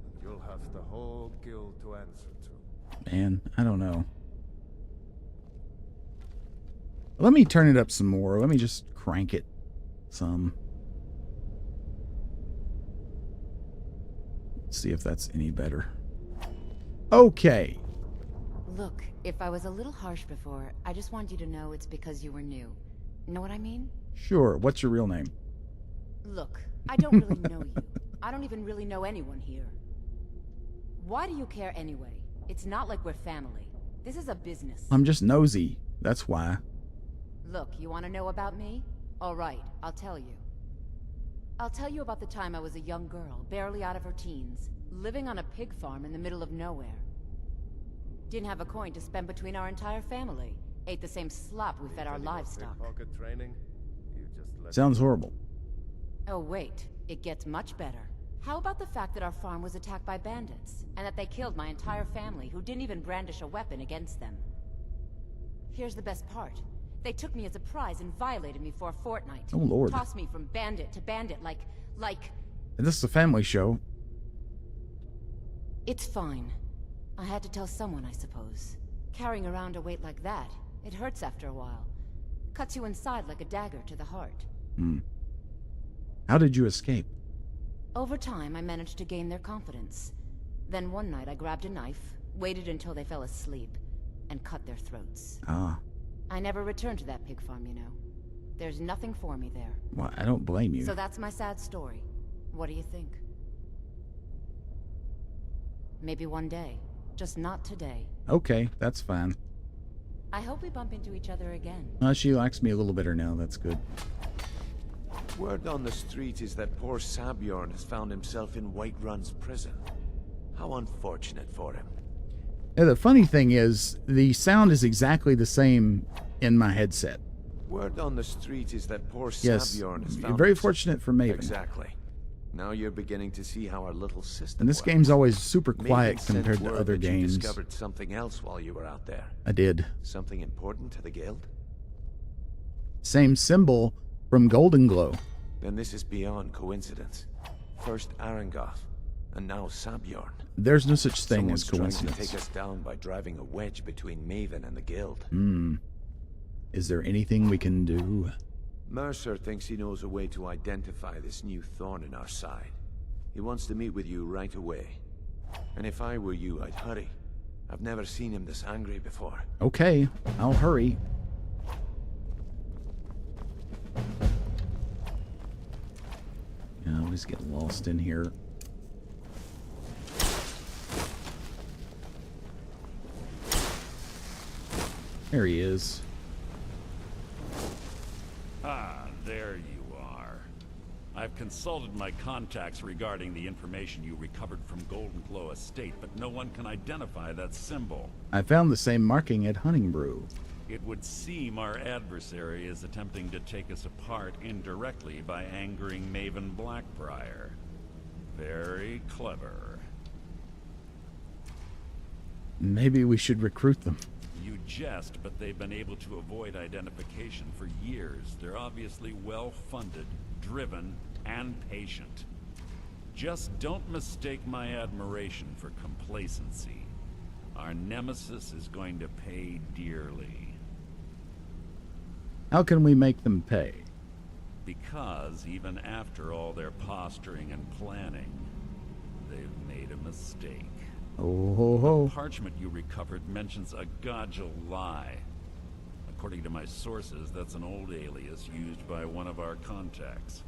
and you'll have the whole guild to answer to.
Man, I don't know. Let me turn it up some more. Let me just crank it some. See if that's any better. Okay.
Look, if I was a little harsh before, I just want you to know it's because you were new. Know what I mean?
Sure. What's your real name?
Look, I don't really know you. I don't even really know anyone here. Why do you care anyway? It's not like we're family. This is a business.
I'm just nosy. That's why.
Look, you want to know about me? All right, I'll tell you. I'll tell you about the time I was a young girl, barely out of her teens, living on a pig farm in the middle of nowhere. Didn't have a coin to spend between our entire family. Ate the same slop we fed our livestock.
Pickpocket training? You just let
Sounds horrible.
Oh wait, it gets much better. How about the fact that our farm was attacked by bandits, and that they killed my entire family who didn't even brandish a weapon against them? Here's the best part. They took me as a prize and violated me for a fortnight.
Oh, Lord.
Tossed me from bandit to bandit like...
This is a family show.
It's fine. I had to tell someone, I suppose. Carrying around a weight like that, it hurts after a while. Cuts you inside like a dagger to the heart.
How did you escape?
Over time, I managed to gain their confidence. Then one night I grabbed a knife, waited until they fell asleep, and cut their throats.
Ah.
I never returned to that pig farm, you know. There's nothing for me there.
Well, I don't blame you.
So that's my sad story. What do you think? Maybe one day. Just not today.
Okay, that's fine.
I hope we bump into each other again.
She likes me a little better now. That's good.
Word on the street is that poor Sabjorn has found himself in Whiterun's prison. How unfortunate for him.
Yeah, the funny thing is, the sound is exactly the same in my headset.
Word on the street is that poor
Yes,
Sabjorn has
you're
found
very
himself...
fortunate for Maven.
Exactly. Now you're beginning to see how our little system
And this
works.
game's always super quiet
Maven sent
compared to
word
other
that you
games.
discovered something else while you were out there.
I did.
Something important to the guild?
Same symbol from Golden Glow.
Then this is beyond coincidence. First Arangoth, and now Sabjorn.
There's no such thing as
Someone's trying to
coincidence.
take us down by driving a wedge between Maven and the guild.
Is there anything we can do?
Mercer thinks he knows a way to identify this new thorn in our side. He wants to meet with you right away. And if I were you, I'd hurry. I've never seen him this angry before.
Okay, I'll hurry. Yeah, I'll just get lost in here. There he is.
Ah, there you are. I've consulted my contacts regarding the information you recovered from Golden Glow Estate, but no one can identify that symbol.
I found the same marking at Hunting Brew.
It would seem our adversary is attempting to take us apart indirectly by angering Maven Blackbriar. Very clever.
Maybe we should recruit them.
You jest, but they've been able to avoid identification for years. They're obviously well-funded, driven, and patient. Just don't mistake my admiration for complacency. Our nemesis is going to pay dearly.
How can we make them pay?
Because even after all their posturing and planning, they've made a mistake.
Oh ho ho.
The parchment you recovered mentions a Godjal lie. According to my sources, that's an old alias used by one of our contacts.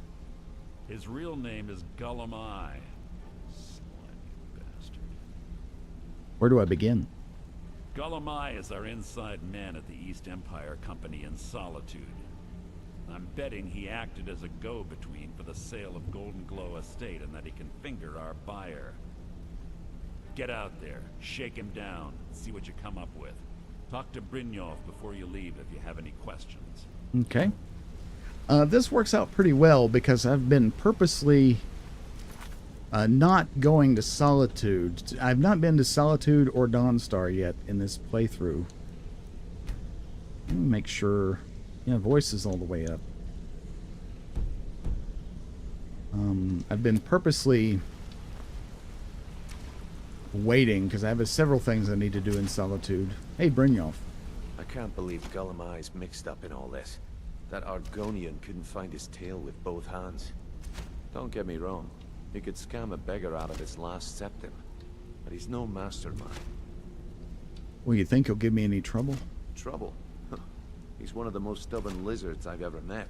His real name is Gullumai. Slimy bastard.
Where do I begin?
Gullumai is our inside man at the East Empire Company in Solitude. I'm betting he acted as a go-between for the sale of Golden Glow Estate and that he can finger our buyer. Get out there, shake him down, see what you come up with. Talk to Brynjolf before you leave if you have any questions.
Okay. This works out pretty well because I've been purposely not going to Solitude. I've not been to Solitude or Dawnstar yet in this playthrough. Let me make sure. Yeah, voice is all the way up. I've been purposely waiting because I have several things I need to do in Solitude. Hey, Brynjolf.
I can't believe Gullimeye's mixed up in all this. That Argonian couldn't find his tail with both hands. Don't get me wrong. He could scam a beggar out of his last septim. But he's no mastermind.
Well, you think he'll give me any trouble?
Trouble? Huh. He's one of the most stubborn lizards I've ever met.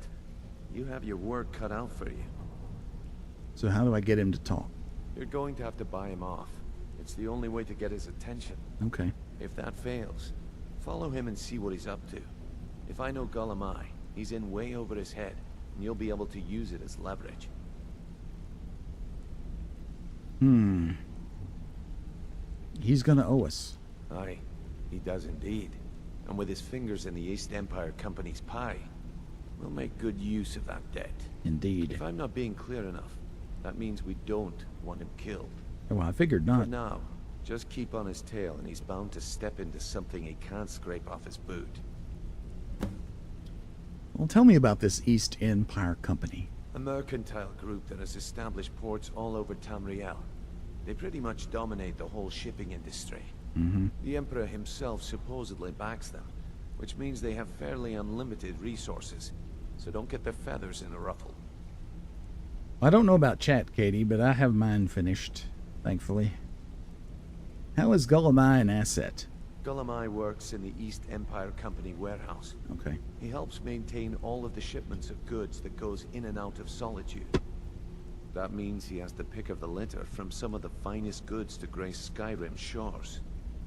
You have your work cut out for you.
So how do I get him to talk?
You're going to have to buy him off. It's the only way to get his attention.
Okay.
If that fails, follow him and see what he's up to. If I know Gullimeye, he's in way over his head, and you'll be able to use it as leverage.
He's gonna owe us.
Aye, he does indeed. And with his fingers in the East Empire Company's pie, we'll make good use of that debt.
Indeed.
If I'm not being clear enough, that means we don't want him killed.
Well, I figured not.
For now, just keep on his tail and he's bound to step into something he can't scrape off his boot.
Well, tell me about this East Empire Company.
A mercantile group that has established ports all over Tamriel. They pretty much dominate the whole shipping industry. The Emperor himself supposedly backs them, which means they have fairly unlimited resources. So don't get their feathers in a ruffle.
I don't know about chat, Katie, but I have mine finished, thankfully. How is Gullimeye an asset?
Gullimeye works in the East Empire Company warehouse.
Okay.
He helps maintain all of the shipments of goods that goes in and out of Solitude. That means he has the pick of the litter from some of the finest goods to grace Skyrim's shores.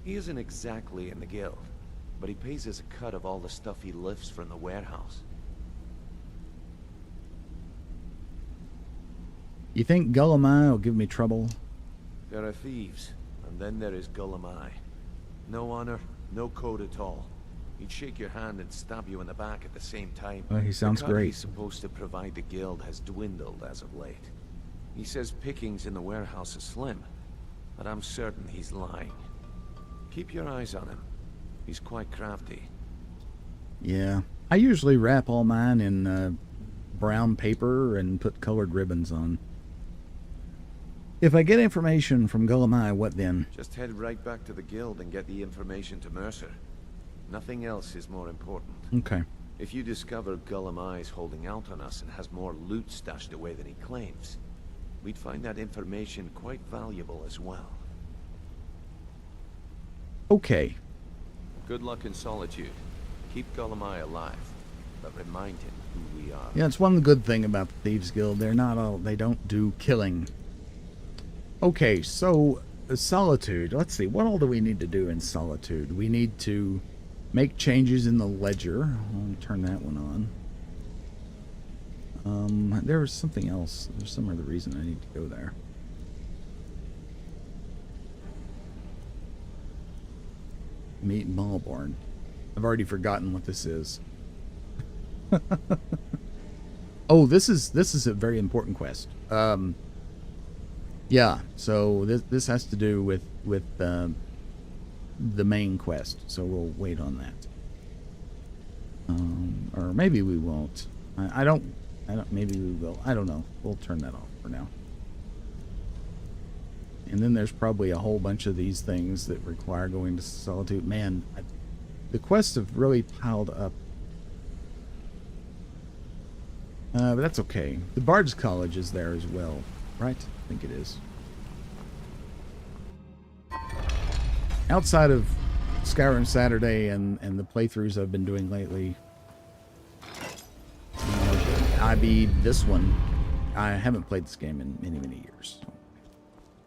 He isn't exactly in the guild, but he pays us a cut of all the stuff he lifts from the warehouse.
You think Gullimeye will give me trouble?
There are thieves, and then there is Gullimeye. No honor, no code at all. He'd shake your hand and stab you in the back at the same time.
Well, he sounds
the cut
great.
He's supposed to provide the guild has dwindled as of late. He says pickings in the warehouse are slim, but I'm certain he's lying. Keep your eyes on him. He's quite crafty.
Yeah. I usually wrap all mine in brown paper and put colored ribbons on. If I get information from Gullimeye, what then?
Just head right back to the guild and get the information to Mercer. Nothing else is more important.
Okay.
If you discover Gullimeye's holding out on us and has more loot stashed away than he claims, we'd find that information quite valuable as well.
Okay.
Good luck in Solitude. Keep Gullimeye alive, but remind him who we are.
Yeah, it's one good thing about the Thieves Guild. They don't do killing. Okay, so Solitude. Let's see. What all do we need to do in Solitude? We need to make changes in the ledger. I'll turn that one on. There was something else. There's some other reason I need to go there. Meet Malborn. I've already forgotten what this is. Oh, this is a very important quest. Yeah, so this has to do with the main quest, so we'll wait on that. Or maybe we won't. I don't. Maybe we will. I don't know. We'll turn that off for now. And then there's probably a whole bunch of these things that require going to Solitude. Man, the quests have really piled up. But that's okay. The Bard's College is there as well, right? I think it is. Outside of Skyrim Saturday and the playthroughs I've been doing lately, I beat this one. I haven't played this game in many, many years. So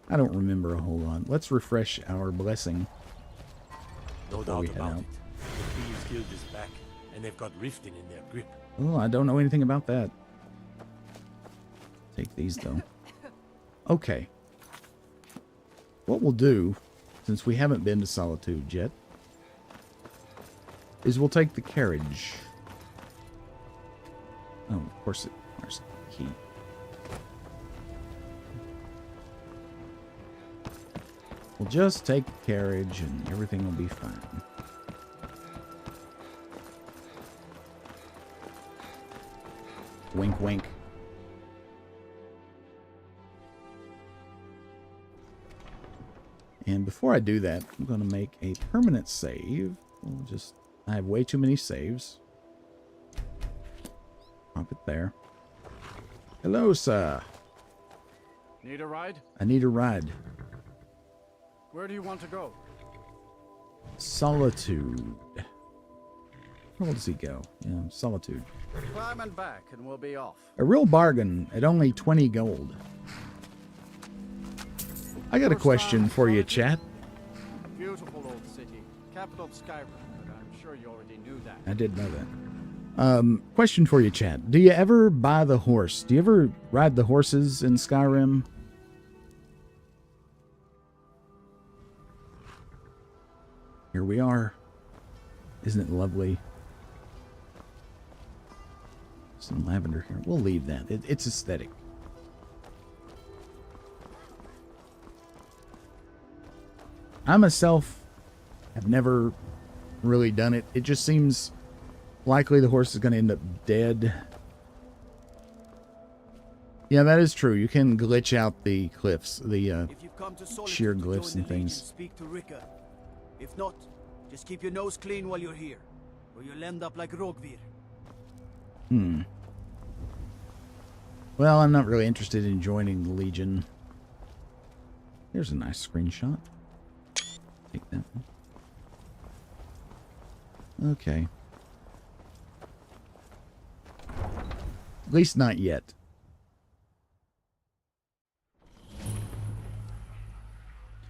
I don't remember a whole lot. Let's refresh our blessing.
No doubt about it. The Thieves Guild is back, and they've got Riften in their grip.
Oh, I don't know anything about that. Take these, though. Okay. What we'll do, since we haven't been to Solitude yet, is we'll take the carriage. Oh, of course it requires a key. We'll just take the carriage and everything will be fine. Wink, wink. And before I do that, I'm going to make a permanent save. I have way too many saves. Pop it there. Hello, sir.
Need a ride?
I need a ride.
Where do you want to go?
Solitude. Where does he go? Yeah, Solitude.
Climb and back, and we'll be off.
A real bargain at only 20 gold. I got a question for you, chat.
Beautiful old city, capital of Skyrim, but I'm sure you already knew that.
I did know that. Question for you, chat. Do you ever buy the horse? Do you ever ride the horses in Skyrim? Here we are. Isn't it lovely? Some lavender here. We'll leave that. It's aesthetic. I myself have never really done it. It just seems likely the horse is going to end up dead. Yeah, that is true. You can glitch out the cliffs, the sheer glyphs and things.
Speak to Rika. If not, just keep your nose clean while you're here, or you'll end up like Rogvir.
Well, I'm not really interested in joining the Legion. Here's a nice screenshot. Take that one. Okay. At least not yet.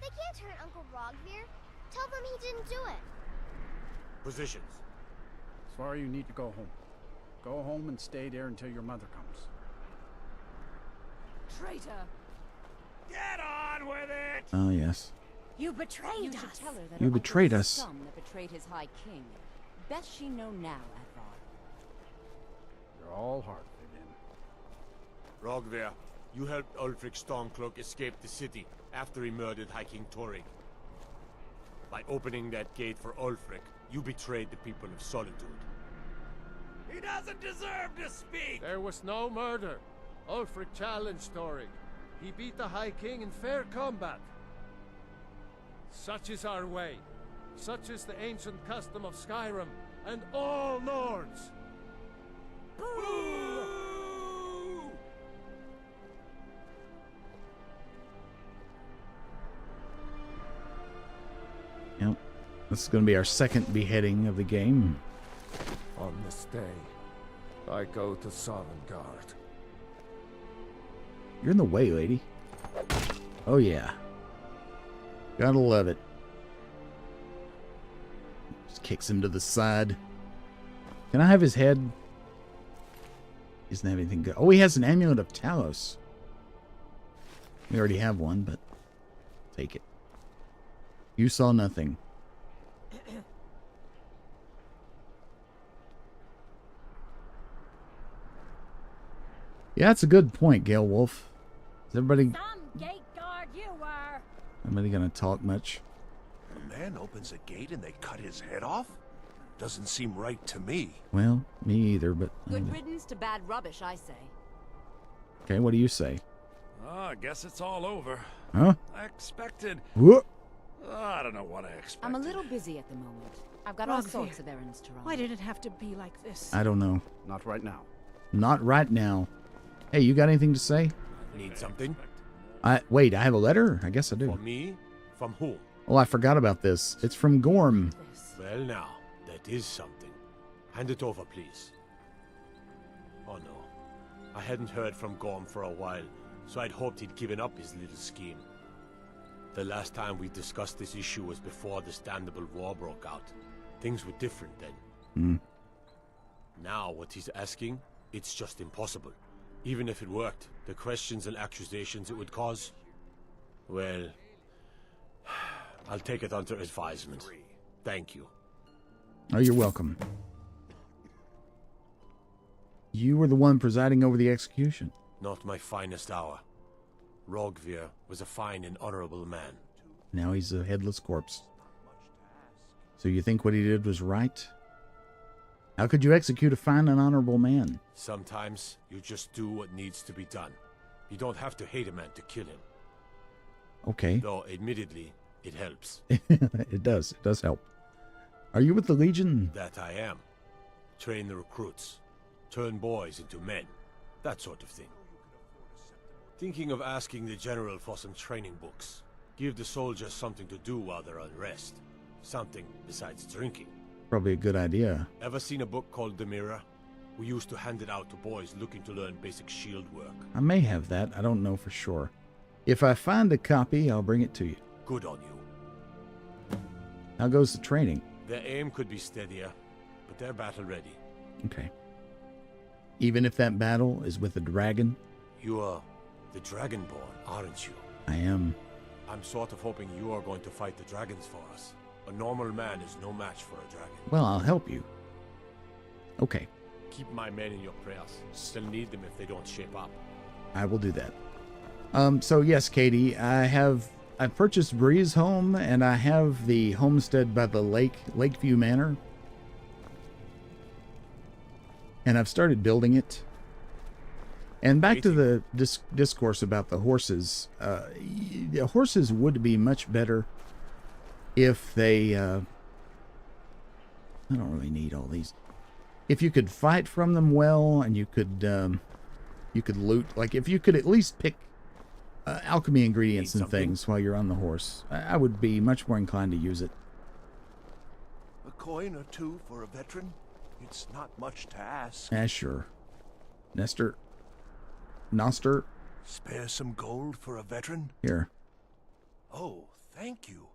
They can't hurt Uncle Rogvir. Tell them he didn't do it.
Positions.
Svar, you need to go home. Go home and stay there until your mother comes.
Traitor!
Get on with it!
Oh, yes.
You betrayed
You
us!
should tell her that
You
her
betrayed
uncle
us.
is the scum that betrayed his high king. Best she know now, Advar.
You're all hard in.
Rogvir, you helped Ulfric Stormcloak escape the city after he murdered High King Torrig. By opening that gate for Ulfric, you betrayed the people of Solitude.
He doesn't deserve to speak!
There was no murder. Ulfric challenged Torrig. He beat the High King in fair combat. Such is our way. Such is the ancient custom of Skyrim and all Nords.
Boo!
Yep. This is going to be our second beheading of the game.
On this day, I go to Sovngarde.
You're in the way, lady. Oh, yeah. Gotta love it. Just kicks him to the side. Can I have his head? He doesn't have anything good. Oh, he has an amulet of Talos. We already have one, but take it. You saw nothing. Yeah, that's a good point, Gale Wolf. Is everybody...
Some gate guard you were!
Nobody gonna talk much?
A man opens a gate and they cut his head off? Doesn't seem right to me.
Well, me either, but...
Good riddance to bad rubbish, I say.
Okay, what do you say?
Oh, I guess it's all over.
Huh?
I expected...
Whoa.
I don't know what I expected.
I'm a little busy at the moment. I've got all sorts of errands to run.
Why did it have to be like this?
I don't know.
Not right now.
Not right now. Hey, you got anything to say?
Need something?
Wait, I have a letter? I guess I do.
For me? From whom?
Oh, I forgot about this. It's from Gorm.
Well now, that is something. Hand it over, please. Oh no. I hadn't heard from Gorm for a while, so I'd hoped he'd given up his little scheme. The last time we discussed this issue was before the Standable War broke out. Things were different then. Now, what he's asking, it's just impossible. Even if it worked, the questions and accusations it would cause... Well... I'll take it under advisement. Thank you.
Oh, you're welcome. You were the one presiding over the execution.
Not my finest hour. Rogvir was a fine and honorable man.
Now he's a headless corpse. So you think what he did was right? How could you execute a fine and honorable man?
Sometimes you just do what needs to be done. You don't have to hate a man to kill him.
Okay.
Though, admittedly, It helps.
It does. It does help. Are you with the Legion?
That I am. Train the recruits. Turn boys into men. That sort of thing. Thinking of asking the General for some training books. Give the soldiers something to do while they're on rest. Something besides drinking.
Probably a good idea.
Ever seen a book called The Mirror? We used to hand it out to boys looking to learn basic shield work.
I may have that. I don't know for sure. If I find a copy, I'll bring it to you.
Good on you.
How goes the training?
Their aim could be steadier, but they're battle ready.
Okay. Even if that battle is with a dragon?
You are the Dragonborn, aren't you?
I am.
I'm sort of hoping you are going to fight the dragons for us. A normal man is no match for a dragon.
Well, I'll help you. Okay.
Keep my men in your prayers. Still need them if they don't shape up.
I will do that. So yes, Katie, I purchased Breeze Home, and I have the homestead by the lake, Lakeview Manor. And I've started building it. And back to the discourse about the horses. The horses would be much better if they... I don't really need all these. If you could fight from them well, and you could loot. Like, if you could at least pick alchemy ingredients and things while you're on the horse, I would be much more inclined to use it.
A coin or two for a veteran? It's not much to ask.
Sure. Noster.
Spare some gold for a veteran?
Here.
Oh, thank you.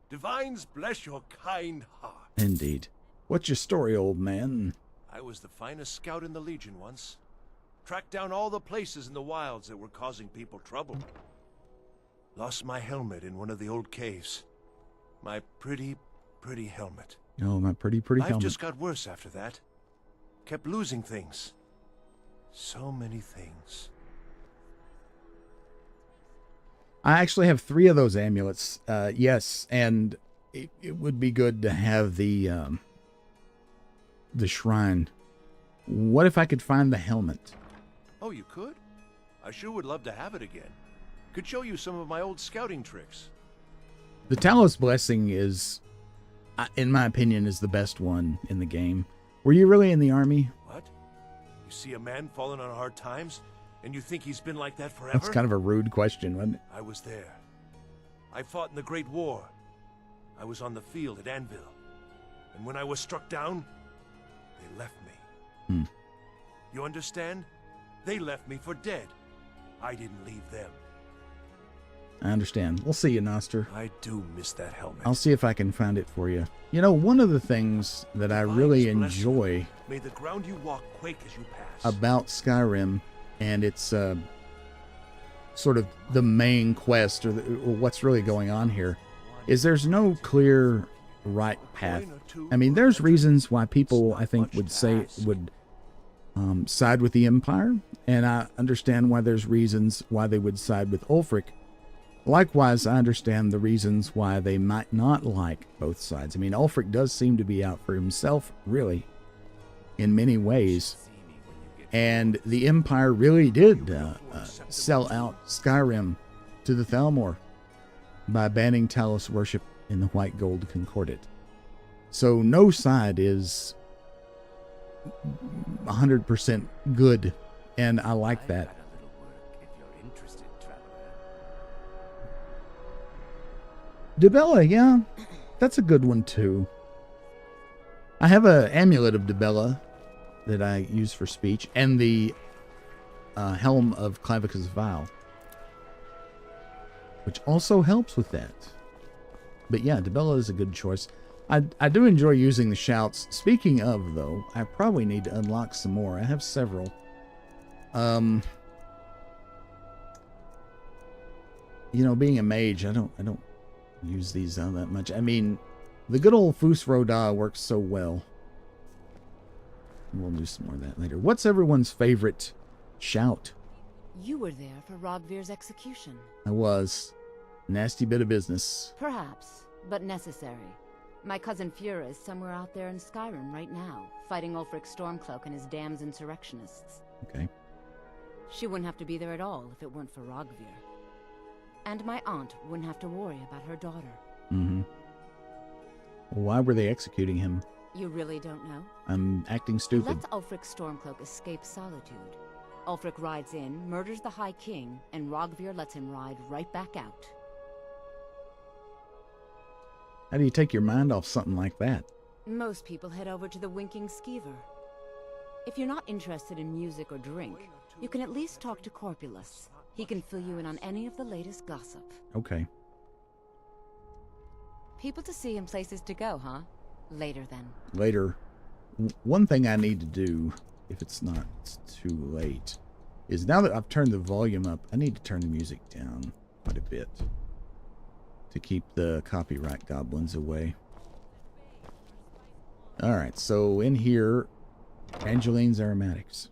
Divines bless your kind heart.
Indeed. What's your story, old man?
I was the finest scout in the Legion once. Tracked down all the places in the wilds that were causing people trouble. Lost my helmet in one of the old caves. My pretty, pretty helmet.
Oh, my pretty helmet.
Life just got worse after that. Kept losing things. So many things.
I actually have 3 of those amulets. Yes, and it would be good to have the shrine. What if I could find the helmet?
Oh, you could? I sure would love to have it again. Could show you some of my old scouting tricks.
The Talos Blessing is, in my opinion, is the best one in the game. Were you really in the army?
What? You see a man falling on hard times, and you think he's been like that forever?
That's kind of a rude question, wasn't it?
I was there. I fought in the Great War. I was on the field at Anvil. And when I was struck down, they left me. You understand? They left me for dead. I didn't leave them.
I understand. We'll see you, Noster.
I do miss that helmet.
I'll see if I can find it for you. You know, one of the things that I really enjoy
May the ground you walk quake as you pass.
about Skyrim, and it's sort of the main quest, or what's really going on here, is there's no clear right path. I mean, there's reasons why people, I think, would side with the Empire, and I understand why there's reasons why they would side with Ulfric. Likewise, I understand the reasons why they might not like both sides. I mean, Ulfric does seem to be out for himself, really, in many ways. And the Empire really did sell out Skyrim to the Thalmor by banning Talos worship in the White Gold Concordat. So no side is 100% good, and I like that. Dibella, yeah, that's a good one too. I have an amulet of Dibella that I use for speech, and the helm of Clavicus Vile, which also helps with that. But yeah, Dibella is a good choice. I do enjoy using the shouts. Speaking of, though, I probably need to unlock some more. I have several. You know, being a mage, I don't use these all that much. I mean, the good old Fus Roda works so well. We'll do some more of that later. What's everyone's favorite shout?
You were there for Rogvir's execution.
I was. Nasty bit of business.
Perhaps, but necessary. My cousin Fura is somewhere out there in Skyrim right now, fighting Ulfric Stormcloak and his damned insurrectionists.
Okay.
She wouldn't have to be there at all if it weren't for Rogvir. And my aunt wouldn't have to worry about her daughter.
Mm-hmm. Why were they executing him?
You really don't know?
I'm acting stupid.
Let's Ulfric Stormcloak escape Solitude. Ulfric rides in, murders the High King, and Rogvir lets him ride right back out.
How do you take your mind off something like that?
Most people head over to the Winking Skeever. If you're not interested in music or drink, you can at least talk to Corpulus. He can fill you in on any of the latest gossip.
Okay.
People to see and places to go, huh? Later then.
Later. One thing I need to do, if it's not too late, is now that I've turned the volume up, I need to turn the music down quite a bit to keep the copyright goblins away. Alright, so in here, Angeline's Aromatics.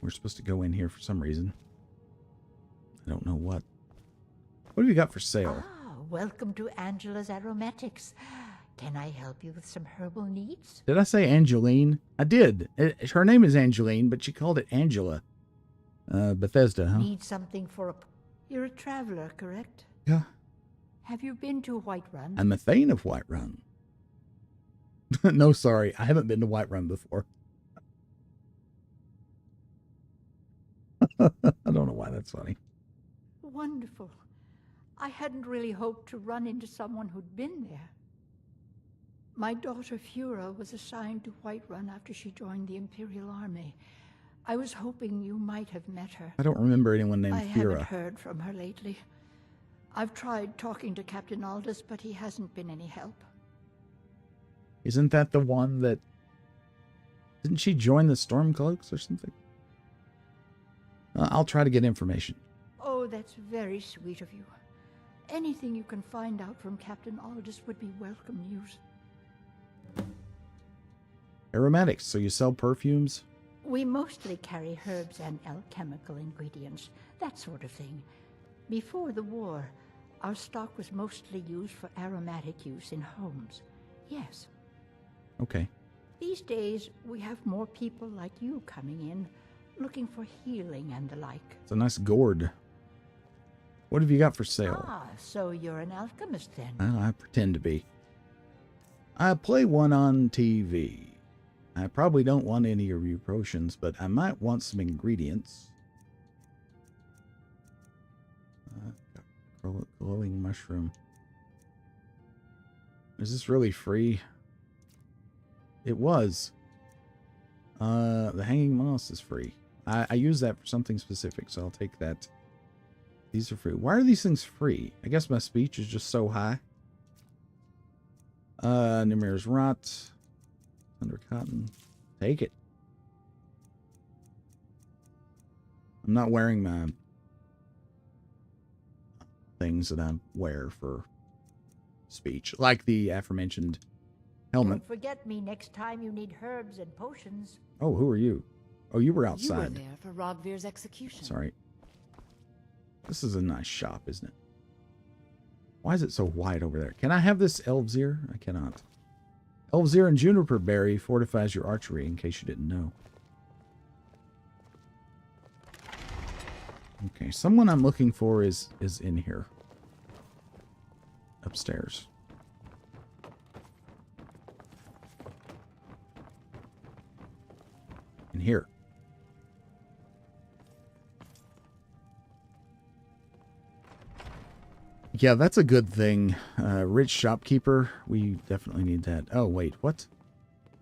We're supposed to go in here for some reason. I don't know what. What have you got for sale?
Ah, welcome to Angela's Aromatics. Can I help you with some herbal needs?
Did I say Angeline? I did. Her name is Angeline, but she called it Angela. Bethesda, huh?
Need something for a... You're a traveler, correct?
Yeah.
Have you been to Whiterun?
I'm a Thane of Whiterun. No, sorry. I haven't been to Whiterun before. I don't know why that's funny.
Wonderful. I hadn't really hoped to run into someone who'd been there. My daughter Fura was assigned to Whiterun after she joined the Imperial Army. I was hoping you might have met her.
I don't remember anyone named
I
Fura.
haven't heard from her lately. I've tried talking to Captain Aldous, but he hasn't been any help.
Isn't that the one that... Didn't she join the Stormcloaks or something? I'll try to get information.
Oh, that's very sweet of you. Anything you can find out from Captain Aldous would be welcome news.
Aromatics, so you sell perfumes?
We mostly carry herbs and alchemical ingredients, that sort of thing. Before the war, our stock was mostly used for aromatic use in homes. Yes.
Okay.
These days, we have more people like you coming in, looking for healing and the like.
It's a nice gourd. What have you got for sale?
Ah, so you're an alchemist then?
I pretend to be. I play one on TV. I probably don't want any of your potions, but I might want some ingredients. Glowing mushroom. Is this really free? It was. The hanging moss is free. I use that for something specific, so I'll take that. These are free. Why are these things free? I guess my speech is just so high. Numir's Rot. Under cotton. Take it. I'm not wearing my things that I wear for speech, like the aforementioned helmet.
Don't forget me next time you need herbs and potions.
Oh, who are you? Oh, you were outside.
You were there for Rogvir's execution.
Sorry. This is a nice shop, isn't it? Why is it so wide over there? Can I have this elf's ear? I cannot. Elf's ear and juniper berry fortifies your archery, in case you didn't know. Okay, someone I'm looking for is in here. Upstairs. In here. Yeah, that's a good thing. Rich shopkeeper. We definitely need that. Oh, wait. What?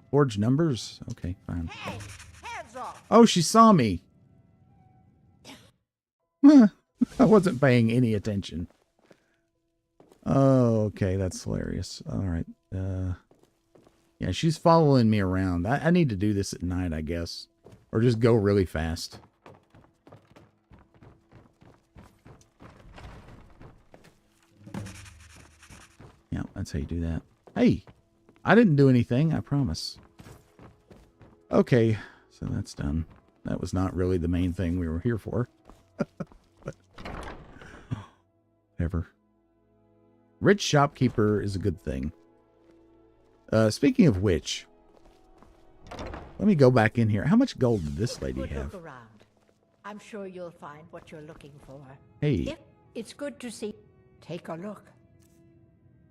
Forge numbers? Okay, fine.
Hey, hands off!
Oh, she saw me. I wasn't paying any attention. Oh, okay. That's hilarious. All right. Yeah, she's following me around. I need to do this at night, I guess. Or just go really fast. Yeah, that's how you do that. Hey, I didn't do anything, I promise. Okay, so that's done. That was not really the main thing we were here for. But, whatever. Rich shopkeeper is a good thing. Speaking of which, let me go back in here. How much gold did this lady have?
I'm sure you'll find what you're looking for.
Hey.
If it's good to see, take a look.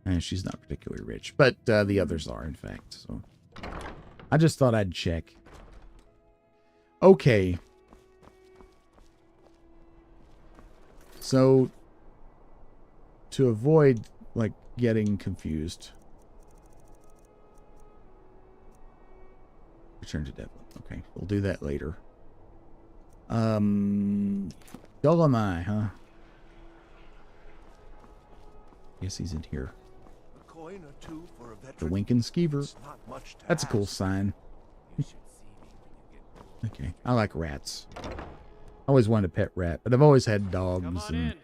And she's not particularly rich, but the others are, in fact. So I just thought I'd check. Okay. So to avoid like getting confused, return to Devlin. Okay, we'll do that later. Dolomai, huh? Guess he's in here.
A coin or two for a
The
veteran.
Winkin' Skeever.
It's not much to
That's a cool
ask.
sign. Okay, I like rats. I always wanted a pet rat, but I've always had dogs and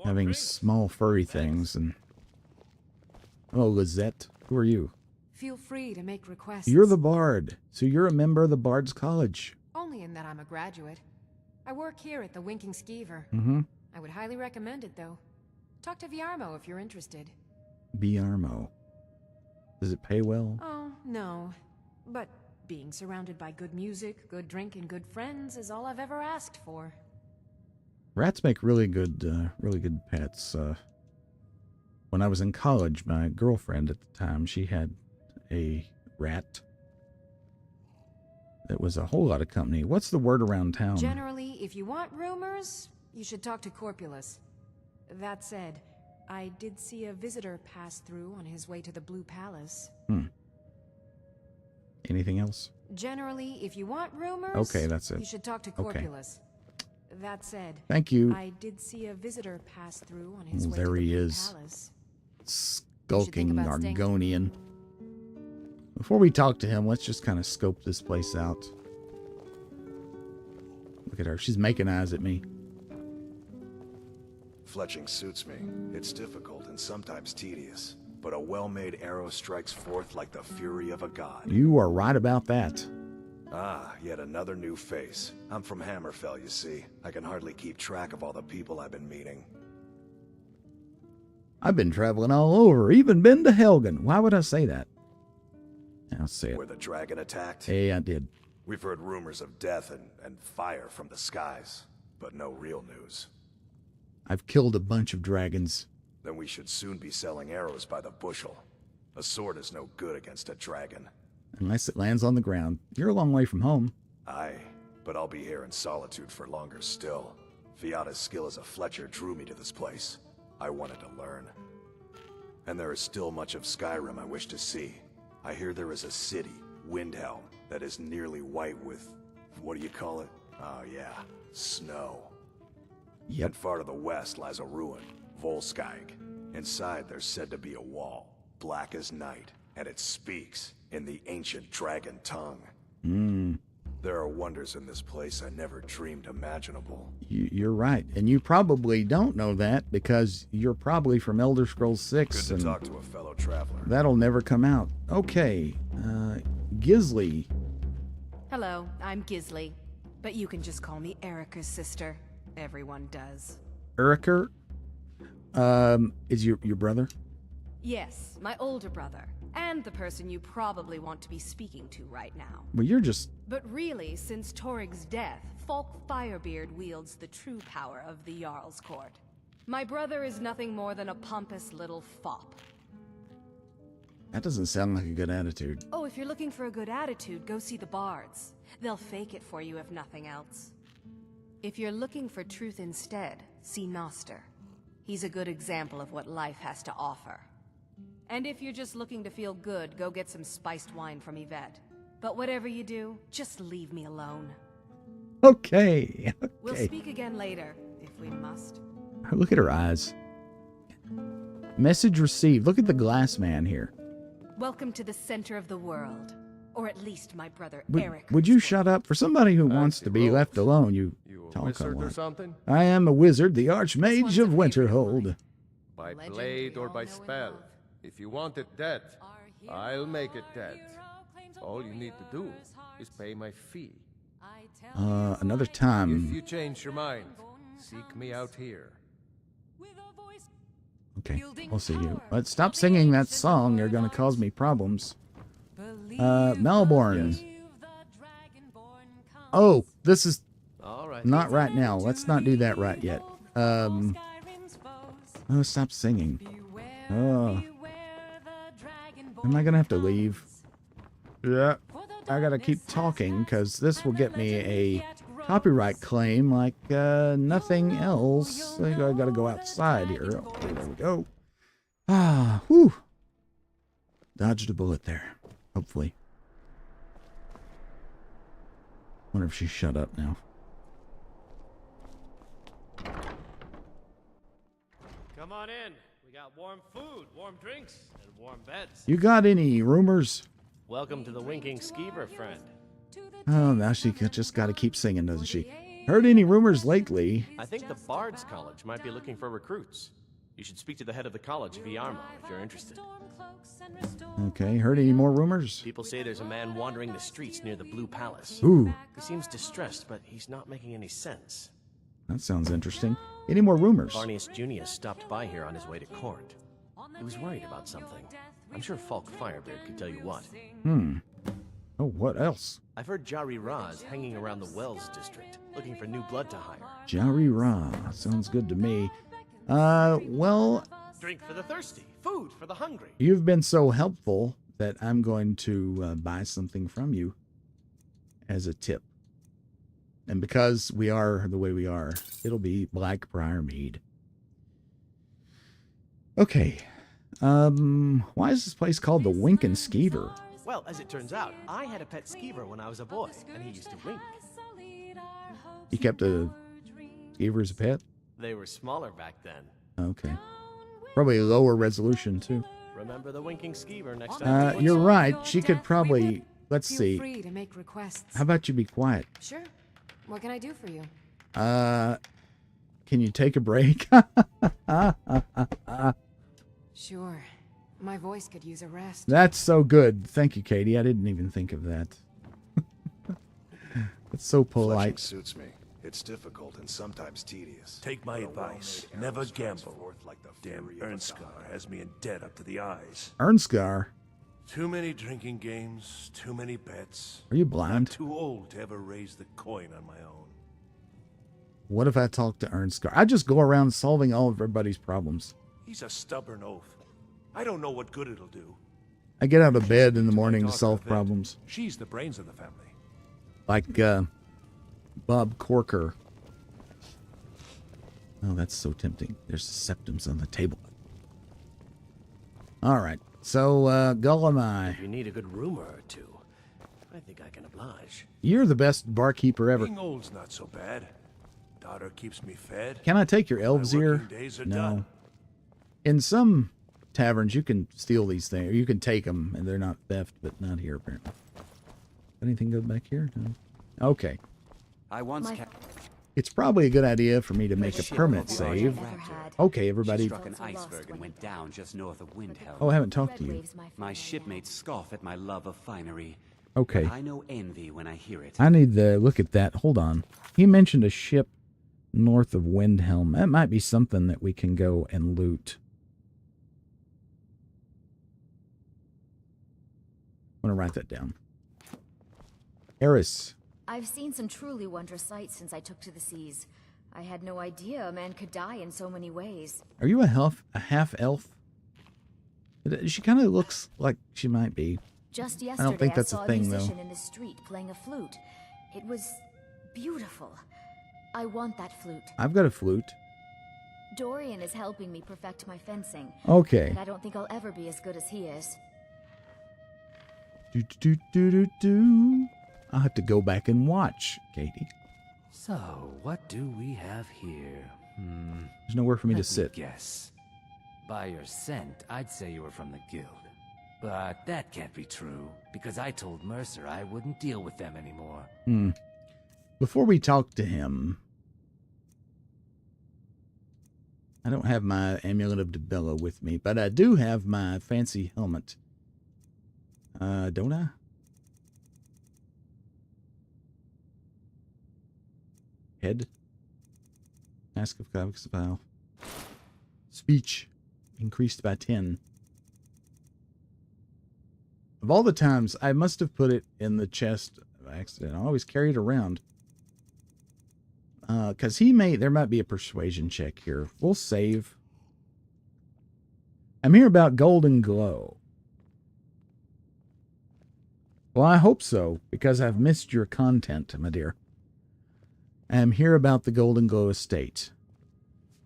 having small furry things. And oh, Lizette, who are you?
Feel free to make requests.
You're the Bard, so you're a member of the Bard's College.
Only in that I'm a graduate. I work here at the Winking Skeever.
Mm-hmm.
I would highly recommend it, though. Talk to Viarmo if you're interested.
Biarmo. Does it pay well?
Oh, no. But being surrounded by good music, good drink, and good friends is all I've ever asked for.
Rats make really good pets. When I was in college, my girlfriend at the time, she had a rat that was a whole lot of company. What's the word around town?
Generally, if you want rumors, you should talk to Corpulus. That said, I did see a visitor pass through on his way to the Blue Palace.
Anything else?
Generally, if you want rumors,
Okay, that's it.
you should talk to
Okay.
Corpulus. That said,
Thank you.
I did see a visitor pass through on his
Oh,
way
there
to the
he
Blue
is.
Palace.
Skulking
about staying-
Argonian. Before we talk to him, let's just kind of scope this place out. Look at her. She's making eyes at me.
Fletching suits me. It's difficult and sometimes tedious, but a well-made arrow strikes forth like the fury of a god.
You are right about that.
Ah, yet another new face. I'm from Hammerfell, you see. I can hardly keep track of all the people I've been meeting.
I've been traveling all over, even been to Helgen. Why would I say that? I'll say it.
Where the dragon attacked?
Hey, I did.
We've heard rumors of death and fire from the skies, but no real news.
I've killed a bunch of dragons.
Then we should soon be selling arrows by the bushel. A sword is no good against a dragon.
Unless it lands on the ground. You're a long way from home.
Aye, but I'll be here in solitude for longer still. Fiata's skill as a Fletcher drew me to this place. I wanted to learn. And there is still much of Skyrim I wish to see. I hear there is a city, Windhelm, that is nearly white with... what do you call it? Oh yeah, snow.
Yep.
And far to the west lies a ruin, Volskag. Inside there's said to be a wall, black as night, and it speaks in the ancient dragon tongue. There are wonders in this place I never dreamed imaginable.
You're right. And you probably don't know that because you're probably from Elder Scrolls 6.
Good to talk to a fellow traveler.
That'll never come out. Okay. Gisley.
Hello, I'm Gisley. But you can just call me Erica's sister. Everyone does.
Erica? Is your brother?
Yes, my older brother. And the person you probably want to be speaking to right now.
Well, you're just...
But really, since Torig's death, Falk Firebeard wields the true power of the Jarl's Court. My brother is nothing more than a pompous little fop.
That doesn't sound like a good attitude.
Oh, if you're looking for a good attitude, go see the bards. They'll fake it for you if nothing else. If you're looking for truth instead, see Noster. He's a good example of what life has to offer. And if you're just looking to feel good, go get some spiced wine from Yvette. But whatever you do, just leave me alone.
Okay.
We'll speak again later, if we must.
Look at her eyes. Message received. Look at the glass man here.
Welcome to the center of the world. Or at least my brother Eric.
Would you shut up? For somebody who wants to be left alone, you talk a
wizard or
lot.
something?
I am a wizard, the Archmage of Winterhold.
By blade or by spell. If you want it dead, I'll make it dead. All you need to do is pay my fee.
Another time.
If you change your mind, seek me out here.
Okay, we'll see you. But stop singing that song. You're going to cause me problems. Melbourne. Oh, this is
All right.
Not right now. Let's not do that right yet. Oh, stop singing. Oh. Am I gonna have to leave? Yeah. I gotta keep talking because this will get me a copyright claim like nothing else. I gotta go outside here. Okay, there we go. Ah, whew. Dodged a bullet there. Hopefully. Wonder if she's shut up now.
Come on in. We got warm food, warm drinks, and warm beds.
You got any rumors?
Welcome to the Winking Skeever, friend.
Oh, now she just got to keep singing, doesn't she? Heard any rumors lately?
I think the Bard's College might be looking for recruits. You should speak to the head of the college, Viarmo, if you're interested.
Okay, heard any more rumors?
People say there's a man wandering the streets near the Blue Palace.
Ooh.
He seems distressed, but he's not making any sense.
That sounds interesting. Any more rumors?
Barnius Junius stopped by here on his way to court. He was worried about something. I'm sure Falk Firebeard could tell you what.
Oh, what else?
I've heard Jari Ra's hanging around the Wells district, looking for new blood to hire.
Jari Ra. Sounds good to me. Well...
Drink for the thirsty, food for the hungry.
You've been so helpful that I'm going to buy something from you as a tip. And because we are the way we are, it'll be Blackbriar Mead. Okay. Why is this place called the Winkin' Skeever?
Well, as it turns out, I had a pet skeever when I was a boy, and he used to wink.
You kept a skeever as a pet?
They were smaller back then.
Okay. Probably lower resolution, too.
Remember the winking skeever next time?
You're right. She could probably... Let's see.
Feel free to make requests.
How about you be quiet?
Sure. What can I do for you?
Can you take a break?
Sure. My voice could use a rest.
That's so good. Thank you, Katie. I didn't even think of that. It's so polite.
Fletching suits me. It's difficult and sometimes tedious.
Take my advice. Never gamble. Damn Ernskar has me in debt up to the eyes.
Ernskar?
Too many drinking games, too many bets.
Are you blind?
I'm too old to ever raise the coin on my own.
What if I talk to Ernskar? I just go around solving all of everybody's problems.
He's a stubborn oaf. I don't know what good it'll do.
I get out of bed in the morning to solve problems.
She's the brains of the family.
Like, Bob Corker. Oh, that's so tempting. There's septums on the table. All right. So, Gullumai.
If you need a good rumor or two, I think I can oblige.
You're the best barkeeper ever.
Being old's not so bad. Daughter keeps me fed.
Can I take your elves ear? No.
Done.
In some taverns, you can steal these things. Or you can take them, and they're not theft, but not here, apparently. Anything good back here? No. Okay.
I once
It's probably a good idea for me to make a permanent save. Okay, everybody.
Struck an iceberg and went down just north of Windhelm.
Oh, I haven't talked to you.
My shipmates scoff at my love of finery.
Okay.
I know envy when I hear it.
I need to look at that. Hold on. He mentioned a ship north of Windhelm. That might be something that we can go and loot. I'm going to write that down. Eris.
I've seen some truly wondrous sights since I took to the seas. I had no idea a man could die in so many ways.
Are you a half elf? She kind of looks like she might be.
Just yesterday,
I don't think that's
I saw
a thing,
a musician
though.
in the street playing a flute. It was beautiful. I want that flute.
I've got a flute.
Dorian is helping me perfect my fencing.
Okay.
And I don't think I'll ever be as good as he is.
I'll have to go back and watch, Katie.
So, what do we have here?
There's nowhere for me to sit.
Guess. By your scent, I'd say you were from the guild. But that can't be true, because I told Mercer I wouldn't deal with them anymore.
Before we talk to him, I don't have my Amulet of Dibella with me, but I do have my fancy helmet. Don't I? Head. Mask of Kavixabal. Speech. Increased by 10. Of all the times, I must have put it in the chest by accident. I always carry it around. Because there might be a persuasion check here. We'll save. I'm here about Golden Glow. Well, I hope so, because I've missed your content, my dear. I am here about the Golden Glow estate.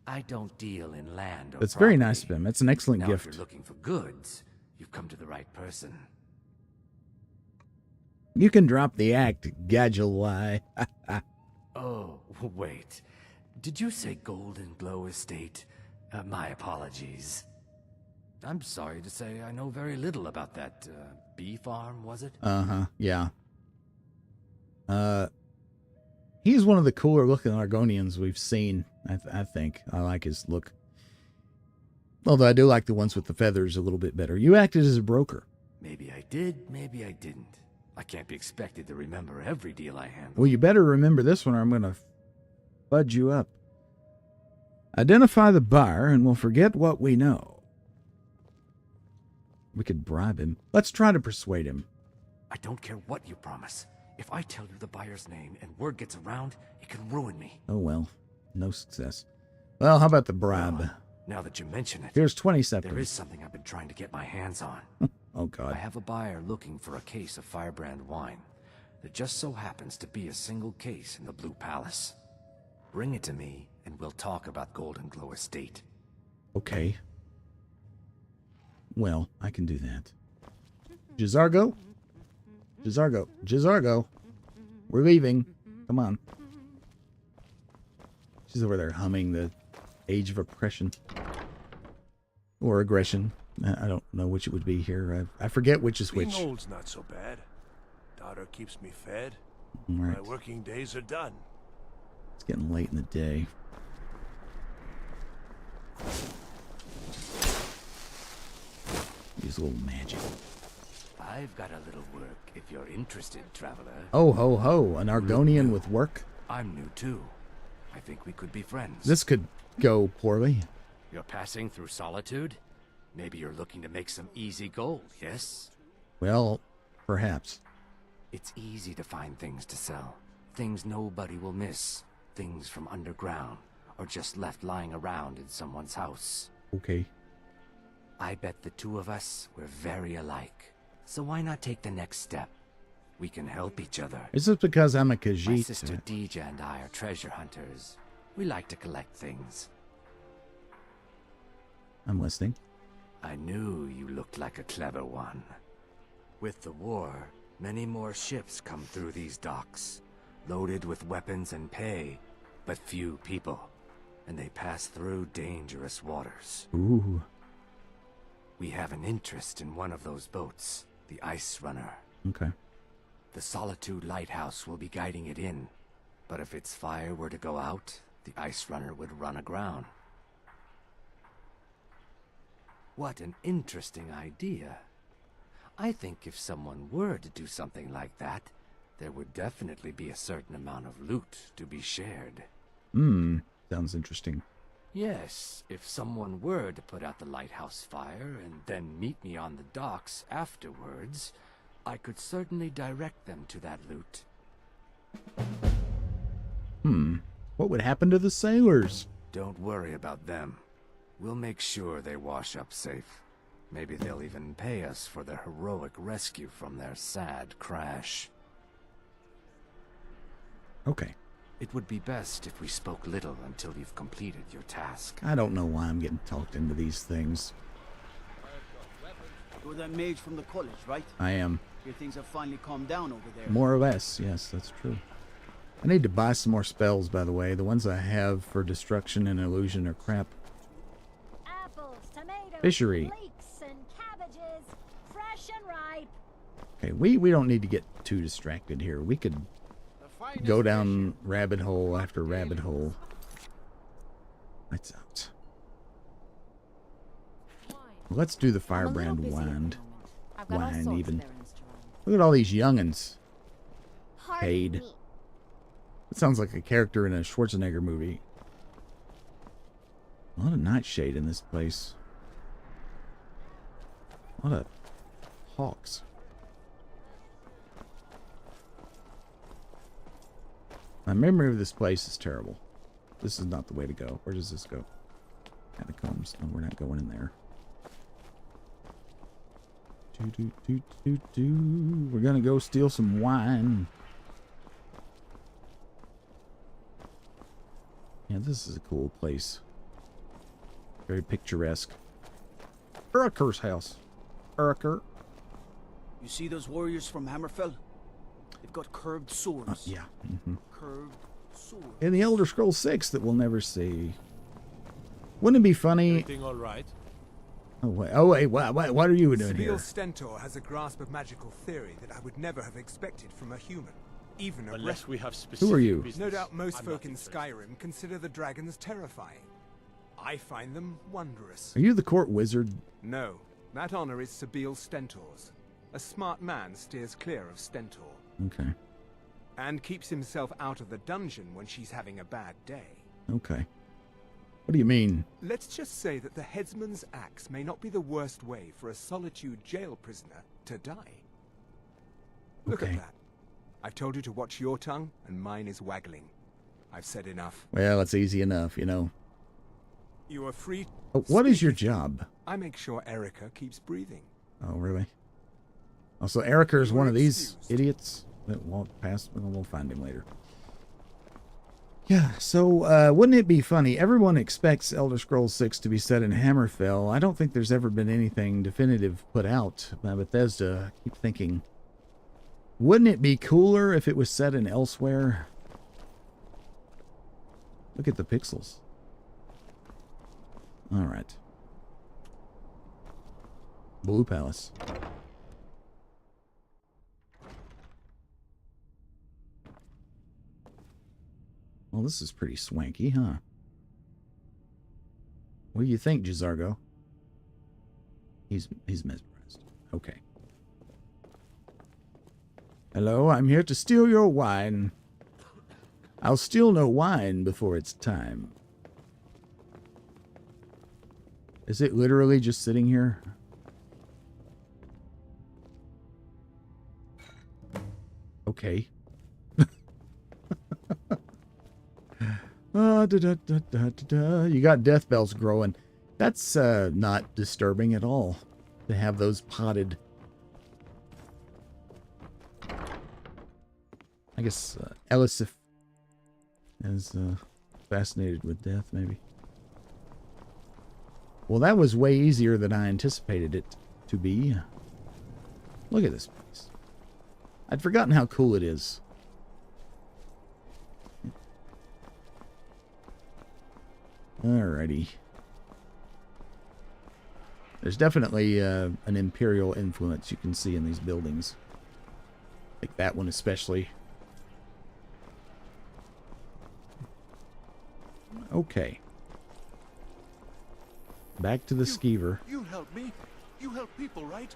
I don't deal in land or
That's
property.
very nice of him. It's an excellent
Now,
gift.
if you're looking for goods, you've come to the right person.
You can drop the act, Gadgelwai.
Oh, wait. Did you say Golden Glow Estate? My apologies. I'm sorry to say I know very little about that bee farm, was it?
Uh-huh, yeah. He's one of the cooler looking Argonians we've seen, I think. I like his look. Although I do like the ones with the feathers a little bit better. You acted as a broker.
Maybe I did, maybe I didn't. I can't be expected to remember every deal I handle.
Well, you better remember this one or I'm going to fudge you up. Identify the buyer and we'll forget what we know. We could bribe him. Let's try to persuade him.
I don't care what you promise. If I tell you the buyer's name and word gets around, it can ruin me.
Oh, well. No success. Well, how about the bribe?
Well, now that you mention it,
here's 20 scepters.
There is something I've been trying to get my hands on.
Oh, God.
I have a buyer looking for a case of Firebrand wine. There just so happens to be a single case in the Blue Palace. Bring it to me, and we'll talk about Golden Glow Estate.
Okay. Well, I can do that. Jizargo? Jizargo. Jizargo. We're leaving. Come on. She's over there humming the Age of Oppression. Or Aggression. I don't know which it would be here. I forget which is which.
Being old's not so bad. Daughter keeps me fed.
Right.
My working days are done.
It's getting late in the day. Use a little magic.
I've got a little work if you're interested, traveler.
Oh, ho, ho. An Argonian with work?
I'm new too. I think we could be friends.
This could go poorly.
You're passing through Solitude? Maybe you're looking to make some easy gold, yes?
Well, perhaps.
It's easy to find things to sell. Things nobody will miss. Things from underground, or just left lying around in someone's house.
Okay.
I bet the two of us were very alike. So why not take the next step? We can help each other.
Is this because I'm a Khajiit?
My sister Deja and I are treasure hunters. We like to collect things.
I'm listening.
I knew you looked like a clever one. With the war, many more ships come through these docks, loaded with weapons and pay, but few people, and they pass through dangerous waters.
Ooh.
We have an interest in one of those boats, the Ice Runner.
Okay.
The Solitude Lighthouse will be guiding it in, but if its fire were to go out, the Ice Runner would run aground. What an interesting idea. I think if someone were to do something like that, there would definitely be a certain amount of loot to be shared.
Sounds interesting.
Yes, if someone were to put out the lighthouse fire and then meet me on the docks afterwards, I could certainly direct them to that loot.
What would happen to the sailors?
Don't worry about them. We'll make sure they wash up safe. Maybe they'll even pay us for their heroic rescue from their sad crash.
Okay.
It would be best if we spoke little until you've completed your task.
I don't know why I'm getting talked into these things.
You're that mage from the college, right?
I am.
Your things have finally calmed down over there.
More or less, yes, that's true. I need to buy some more spells, by the way. The ones I have for destruction and illusion are crap.
Apples, tomatoes,
Fishery.
leeks, and cabbages, fresh and ripe.
Okay, we don't need to get too distracted here. We could go down rabbit hole after rabbit hole. Lights out. Let's do the Firebrand wand. Wine, even. Look at all these young'uns. Paid. It sounds like a character in a Schwarzenegger movie. A lot of nightshade in this place. A lot of hawks. My memory of this place is terrible. This is not the way to go. Where does this go? Catacombs. No, we're not going in there. We're gonna go steal some wine. Yeah, this is a cool place. Very picturesque. Uriker's house. Uriker.
You see those warriors from Hammerfell? They've got curved swords.
Yeah.
Curved swords.
In the Elder Scrolls 6 that we'll never see. Wouldn't it be funny?
Everything all right?
Oh wait, what are you doing here?
Stentor has a grasp of magical theory that I would never have expected from a human, even a
Unless we have specific
Who are you?
business.
No doubt most
I'm
folk
not
in Skyrim consider the dragons terrifying. I find them wondrous.
Are you the court wizard?
No, that honor is Sabil Stentor's. A smart man steers clear of Stentor.
Okay.
And keeps himself out of the dungeon when she's having a bad day.
Okay. What do you mean?
Let's just say that the headsman's axe may not be the worst way for a Solitude jail prisoner to die. Look at that. I've told you to watch your tongue, and mine is waggling. I've said enough.
Well, it's easy enough, you know.
You are free.
What is your job?
I make sure Erica keeps breathing.
Oh, really? Also, Erica is one of these idiots that walked past. We'll find him later. Yeah, so wouldn't it be funny? Everyone expects Elder Scrolls 6 to be set in Hammerfell. I don't think there's ever been anything definitive put out by Bethesda. I keep thinking, wouldn't it be cooler if it was set in elsewhere? Look at the pixels. All right. Blue Palace. Well, this is pretty swanky, huh? What do you think, Jazargo? He's mesmerized. Okay. Hello, I'm here to steal your wine. I'll steal no wine before it's time. Is it literally just sitting here? Okay. You got death bells growing. That's not disturbing at all to have those potted. I guess Elisif is fascinated with death, maybe. Well, that was way easier than I anticipated it to be. Look at this place. I'd forgotten how cool it is. Alrighty. There's definitely an Imperial influence you can see in these buildings. Like that one especially. Okay. Back to the skeever.
You help me. You help people, right?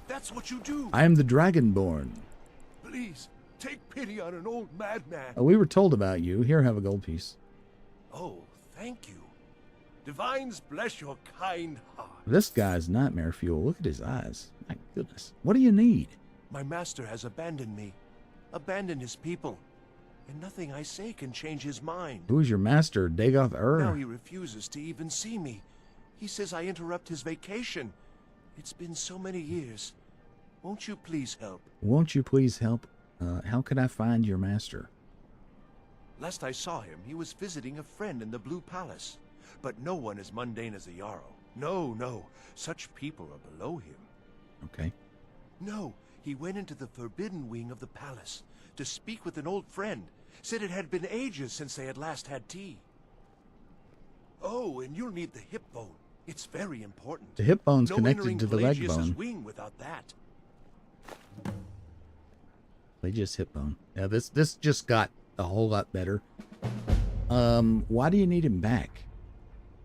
That's what you do.
I am the Dragonborn.
Please, take pity on an old madman.
Oh, we were told about you. Here, have a gold piece.
Oh, thank you. Divines bless your kind heart.
This guy's nightmare fuel. Look at his eyes. My goodness. What do you need?
My master has abandoned me. Abandoned his people. And nothing I say can change his mind.
Who is your master, Dagoth Ur?
Now he refuses to even see me. He says I interrupt his vacation. It's been so many years. Won't you please help?
Won't you please help? How could I find your master?
Last I saw him, he was visiting a friend in the Blue Palace. But no one as mundane as a Jarl. No, no. Such people are below him.
Okay.
No, he went into the forbidden wing of the palace to speak with an old friend. Said it had been ages since they had last had tea. Oh, and you'll need the hip bone. It's very important.
The hip bone's
no
connected to the leg
Pelagius's
bone.
wing without that.
Pelagius hip bone. Yeah, this just got a whole lot better. Why do you need him back?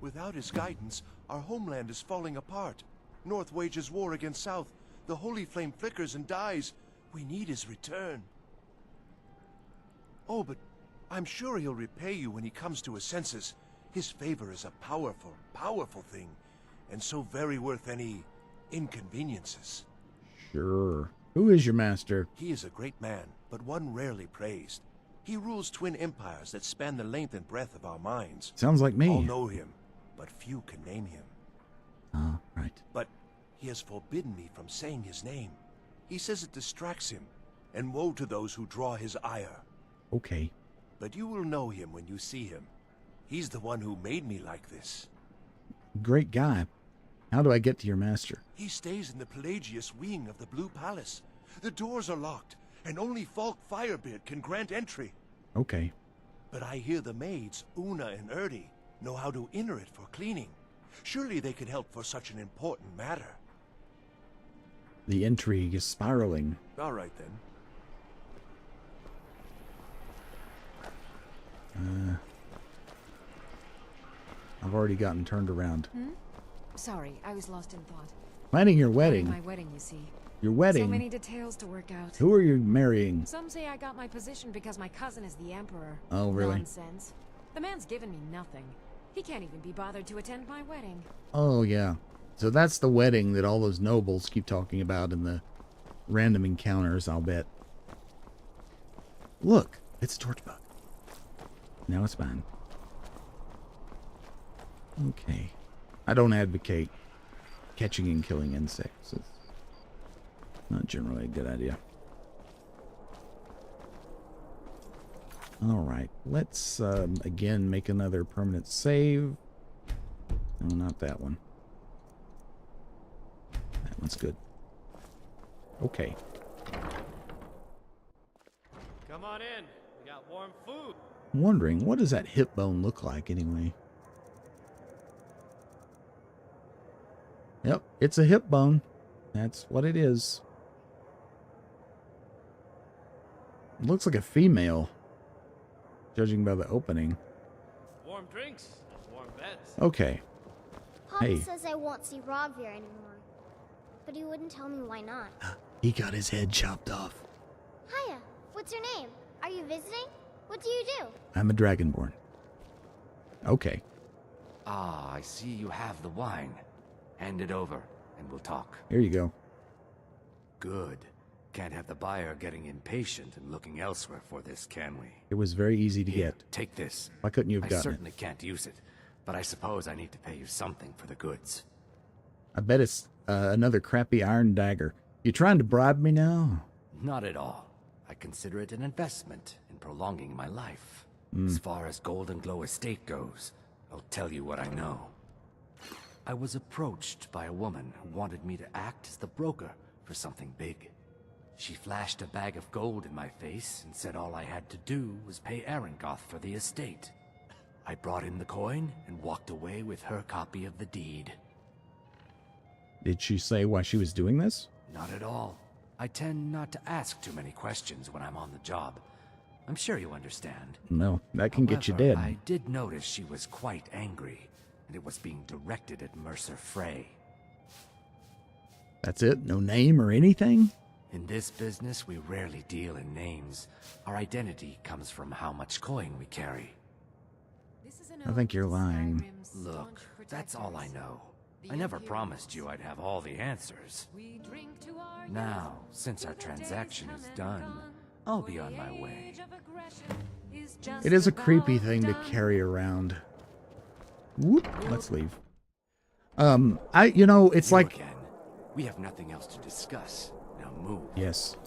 Without his guidance, our homeland is falling apart. North wages war against South. The holy flame flickers and dies. We need his return. Oh, but I'm sure he'll repay you when he comes to his senses. His favor is a powerful, powerful thing, and so very worth any inconveniences.
Sure. Who is your master?
He is a great man, but one rarely praised. He rules twin empires that span the length and breadth of our minds.
Sounds like me.
All know him, but few can name him.
Ah, right.
But he has forbidden me from saying his name. He says it distracts him, and woe to those who draw his ire.
Okay.
But you will know him when you see him. He's the one who made me like this.
Great guy. How do I get to your master?
He stays in the Pelagius wing of the Blue Palace. The doors are locked, and only Falk Firebeard can grant entry.
Okay.
But I hear the maids, Una and Erdi, know how to enter it for cleaning. Surely they could help for such an important matter.
The intrigue is spiraling.
All right, then.
I've already gotten turned around.
Sorry, I was lost in thought.
Planning your wedding.
My wedding, you see.
Your wedding?
So many details to work out.
Who are you marrying?
Some say I got my position because my cousin is the emperor.
Oh, really?
Nonsense. The man's given me nothing. He can't even be bothered to attend my wedding.
Oh, yeah. So that's the wedding that all those nobles keep talking about in the random encounters, I'll bet. Look, it's a torch bug. Now it's mine. Okay. I don't advocate catching and killing insects. It's not generally a good idea. Alright, let's again make another permanent save. No, not that one. That one's good. Okay.
Come on in. We got warm food.
I'm wondering, what does that hip bone look like anyway? Yep, it's a hip bone. That's what it is. It looks like a female, judging by the opening.
Warm drinks, warm beds.
Okay.
Papa
Hey.
says I won't see Rogvir anymore. But he wouldn't tell me why not.
He got his head chopped off.
Hiya, what's your name? Are you visiting? What do you do?
I'm a dragonborn. Okay.
Ah, I see you have the wine. Hand it over, and we'll talk.
Here you go.
Good. Can't have the buyer getting impatient and looking elsewhere for this, can we?
It was very easy to
Here,
get.
take this.
Why couldn't you have
I
gotten
certainly can't use it, but I suppose I need to pay you something for the goods.
I bet it's another crappy iron dagger. You trying to bribe me now?
Not at all. I consider it an investment in prolonging my life. As far as Golden Glow Estate goes, I'll tell you what I know. I was approached by a woman who wanted me to act as the broker for something big. She flashed a bag of gold in my face and said all I had to do was pay Arengoth for the estate. I brought in the coin and walked away with her copy of the deed.
Did she say why she was doing this?
Not at all. I tend not to ask too many questions when I'm on the job. I'm sure you understand.
No, that can get you
However,
dead.
I did notice she was quite angry, and it was being directed at Mercer Frey.
That's it? No name or anything?
In this business, we rarely deal in names. Our identity comes from how much coin we carry.
I think you're lying.
Look, that's all I know. I never promised you I'd have all the answers. Now, since our transaction is done, I'll be on my way.
It is a creepy thing to carry around. Whoop, let's leave. It's like...
Again. We have nothing else to discuss. Now move.
Yes.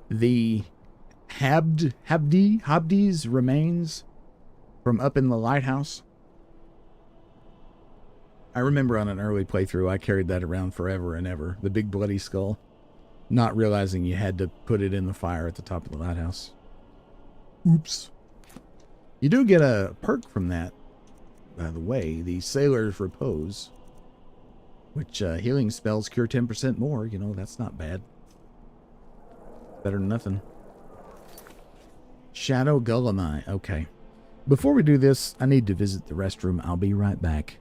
The Habdi's remains from up in the lighthouse. I remember on an early playthrough, I carried that around forever and ever. The big bloody skull. Not realizing you had to put it in the fire at the top of the lighthouse. Oops. You do get a perk from that, by the way. The Sailor's Repose. Which healing spells cure 10% more. You know, that's not bad. Better than nothing. Shadow Gullamai. Okay. Before we do this, I need to visit the restroom. I'll be right back.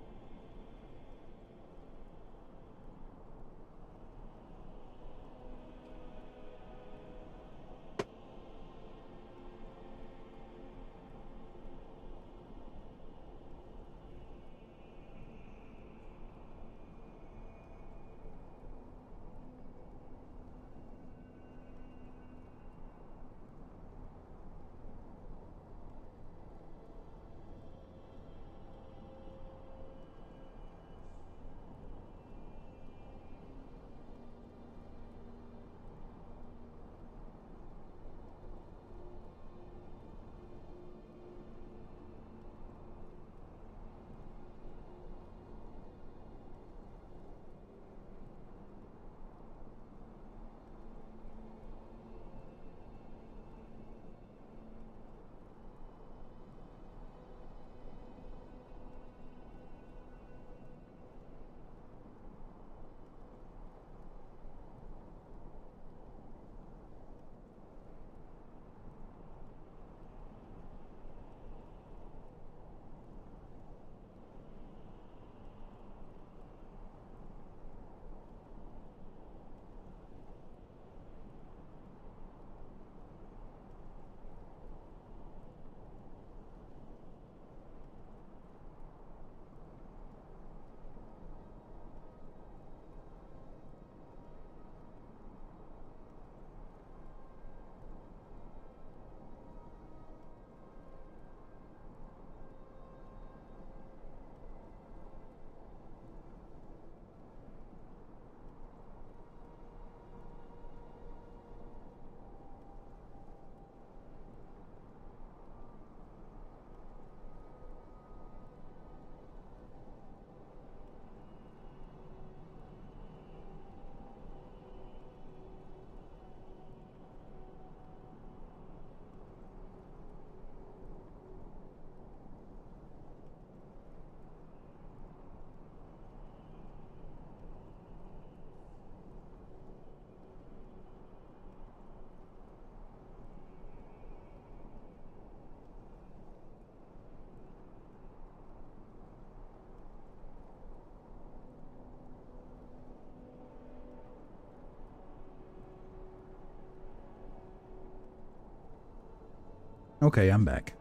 Okay, I'm back.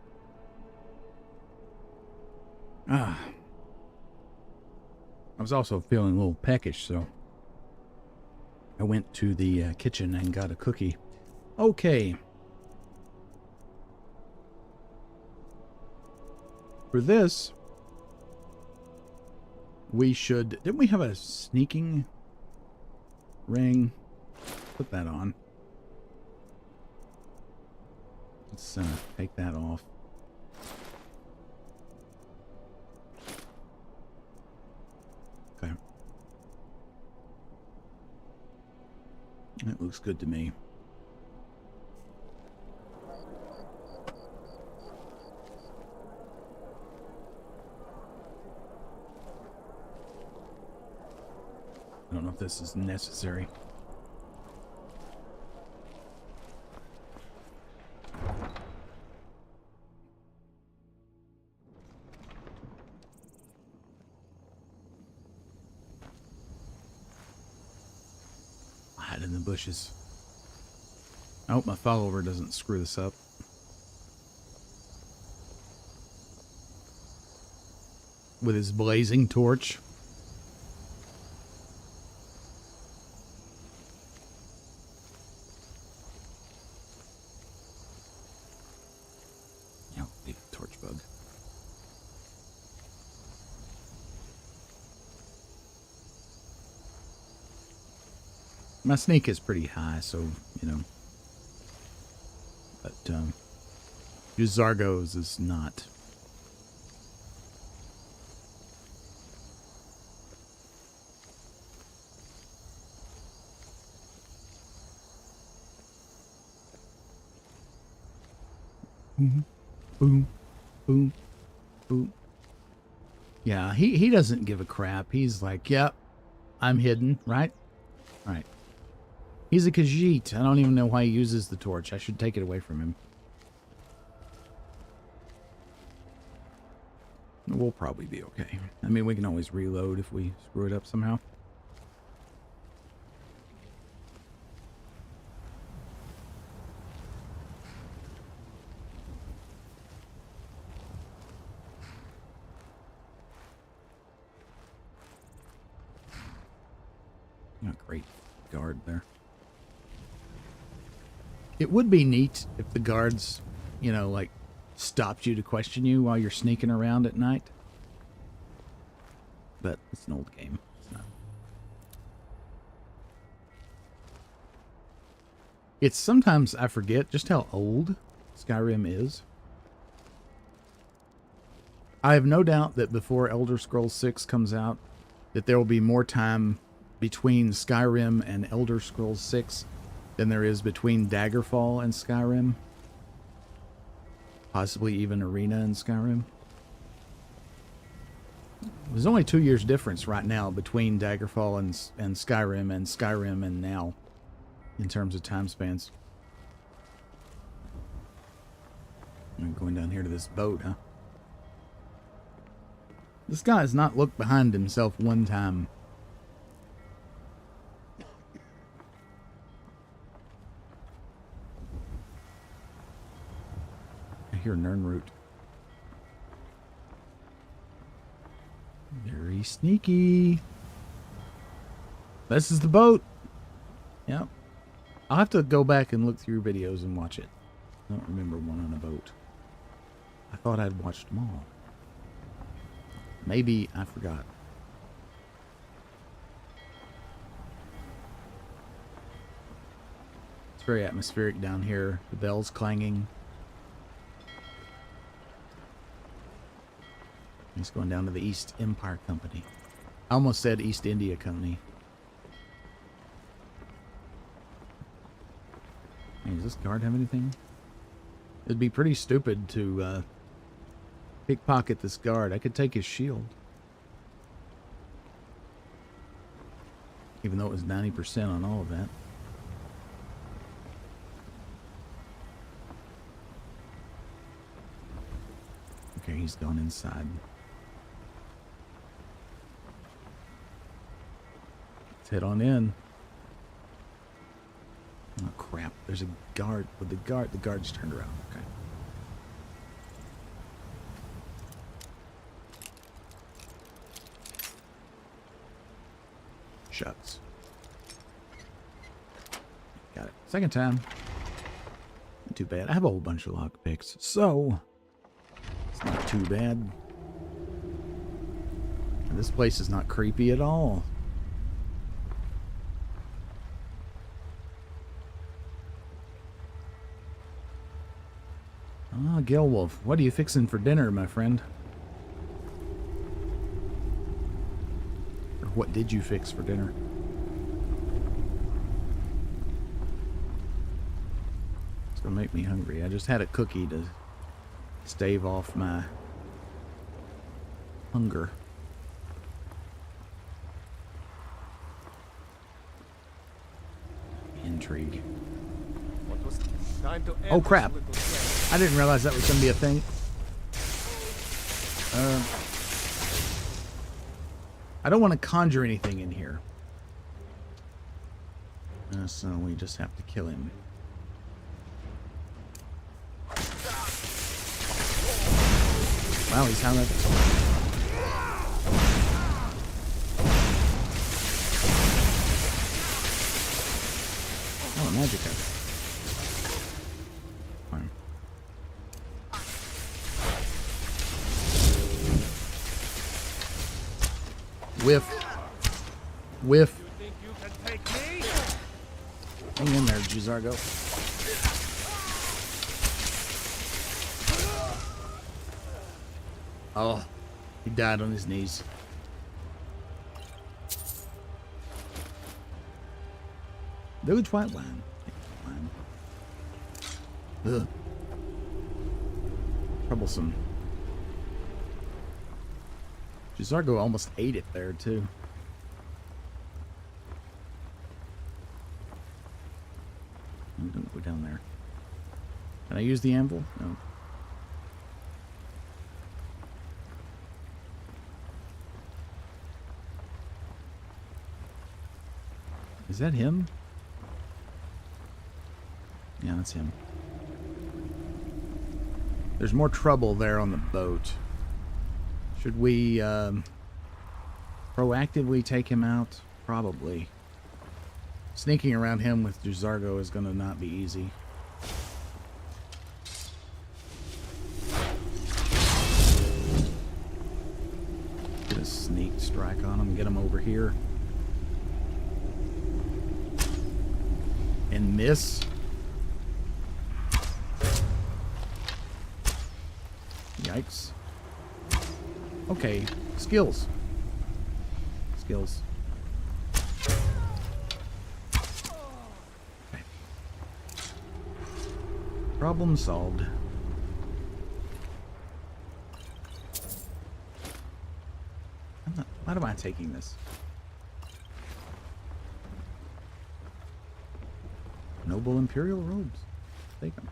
I was also feeling a little peckish, so I went to the kitchen and got a cookie. Okay. For this, we should... Didn't we have a sneaking ring? Put that on. Let's take that off. Okay. That looks good to me. I don't know if this is necessary. Hide in the bushes. I hope my follower doesn't screw this up. With his blazing torch. Yeah, big torch bug. My sneak is pretty high, so, you know. But, Zargo's is not. Boom, boom, boom, boom. Yeah, he doesn't give a crap. He's like, yep, I'm hidden, right? Right. He's a Khajiit. I don't even know why he uses the torch. I should take it away from him. We'll probably be okay. I mean, we can always reload if we screw it up somehow. Oh, great guard there. It would be neat if the guards, you know, like, stopped you to question you while you're sneaking around at night. But it's an old game. It's not. It's sometimes I forget just how old Skyrim is. I have no doubt that before Elder Scrolls 6 comes out, that there will be more time between Skyrim and Elder Scrolls 6 than there is between Daggerfall and Skyrim. Possibly even Arena and Skyrim. There's only 2 years difference right now between Daggerfall and Skyrim and now in terms of time spans. I'm going down here to this boat, huh? This guy has not looked behind himself one time. I hear Nernroot. Very sneaky. This is the boat. Yep. I'll have to go back and look through videos and watch it. I don't remember one on a boat. I thought I'd watched them all. Maybe I forgot. It's very atmospheric down here. The bells clanging. He's going down to the East Empire Company. I almost said East India Company. Hey, does this guard have anything? It'd be pretty stupid to pickpocket this guard. I could take his shield. Even though it was 90% on all of that. Okay, he's gone inside. Let's head on in. Oh crap, there's a guard. With the guard's turned around. Okay. Shucks. Got it. Second time. Not too bad. I have a whole bunch of lockpicks, so it's not too bad. And this place is not creepy at all. Ah, Gilwolf, what are you fixing for dinner, my friend? Or what did you fix for dinner? It's gonna make me hungry. I just had a cookie to stave off my hunger. Intrigue. Oh crap! I didn't realize that was going to be a thing. I don't want to conjure anything in here. So we just have to kill him. Wow, he's having oh, magic up. Whiff. Whiff. Hang in there, Jizargo. Oh, he died on his knees. Village white wine. Ugh. Troublesome. Jizargo almost ate it there, too. Don't go down there. Can I use the anvil? No. Is that him? Yeah, that's him. There's more trouble there on the boat. Should we proactively take him out? Probably. Sneaking around him with Jizargo is going to not be easy. Get a sneak strike on him. Get him over here. And miss. Yikes. Okay, skills. Skills. Okay. Problem solved. Why am I taking this? Noble Imperial robes. Take them.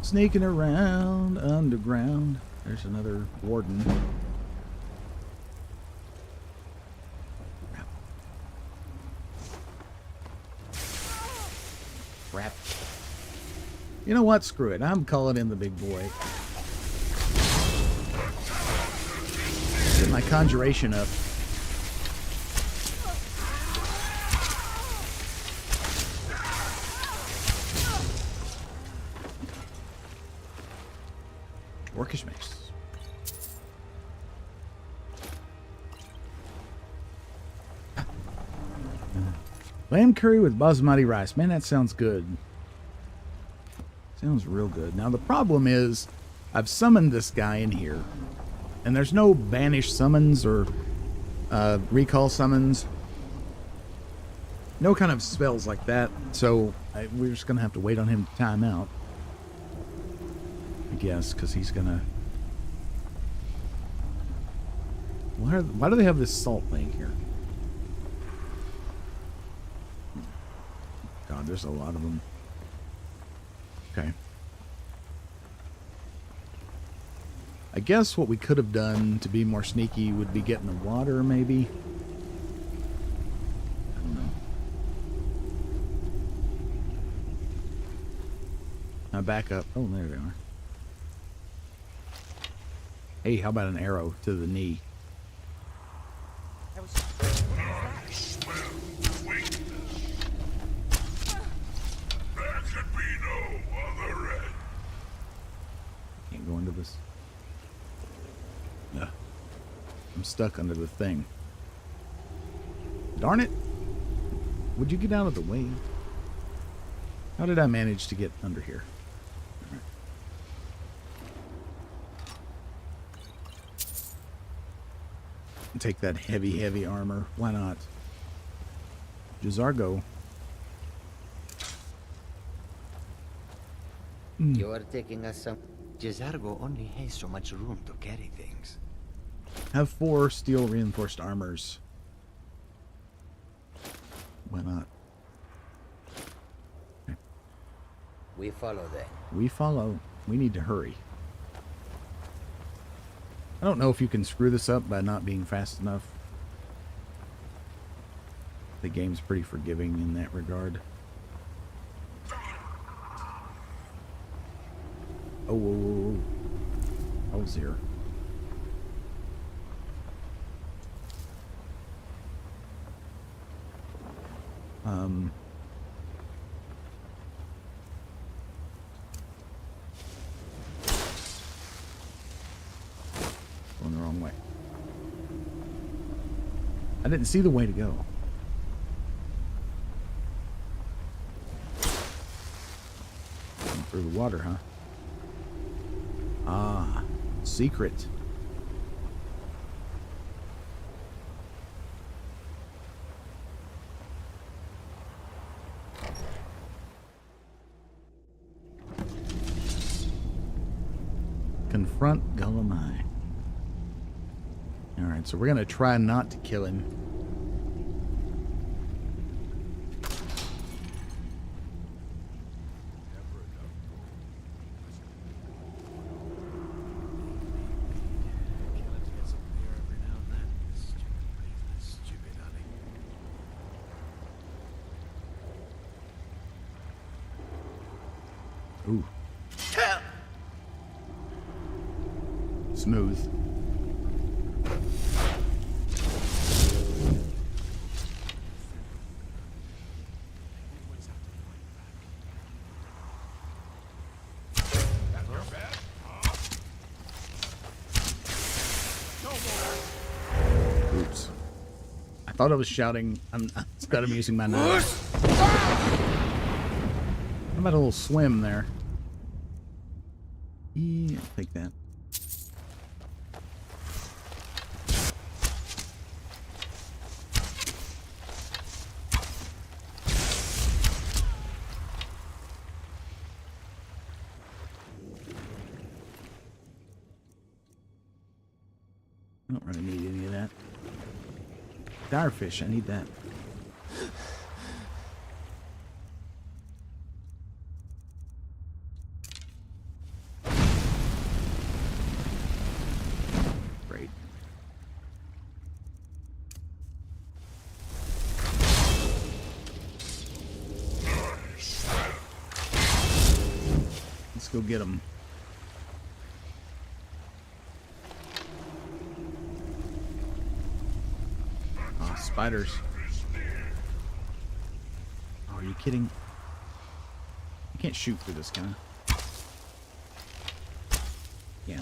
Sneaking around underground. There's another warden. Crap. You know what? Screw it. I'm calling in the big boy. Get my conjuration up. Orcish mace. Lamb curry with basmati rice. Man, that sounds good. Sounds real good. Now, the problem is, I've summoned this guy in here, and there's no banish summons or recall summons. No kind of spells like that, so we're just going to have to wait on him to time out. I guess, because he's gonna... Why do they have this salt laying here? God, there's a lot of them. Okay. I guess what we could have done to be more sneaky would be get in the water, maybe. I don't know. Now back up. Oh, there they are. Hey, how about an arrow to the knee?
There could be no other end.
Can't go into this. Ugh. I'm stuck under the thing. Darn it! Would you get out of the way? How did I manage to get under here? All right. Take that heavy armor. Why not? Jazargo.
You're taking us some... Jazargo only has so much room to carry things.
Have 4 steel reinforced armors. Why not? Okay.
We follow then.
We follow. We need to hurry. I don't know if you can screw this up by not being fast enough. The game's pretty forgiving in that regard. Oh, whoa, whoa, whoa. I was here. Going the wrong way. I didn't see the way to go. Going through the water, huh? Ah, secret. Confront Gullumai. Alright, so we're going to try not to kill him. Ooh. Smooth. Oops. I thought I was shouting. Instead I'm using my knife. How about a little swim there? Yeah, I'll take that. I don't really need any of that. Direfish, I need that. Great. Let's go get them. Spiders. Oh, are you kidding? You can't shoot through this, can I? Yeah.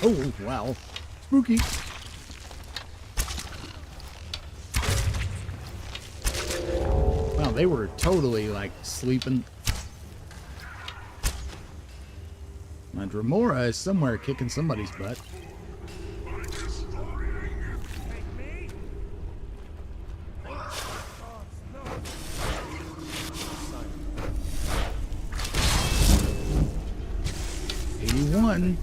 Oh, wow. Spooky. Wow, they were totally, like, sleeping. My Dremora is somewhere kicking somebody's butt. 81.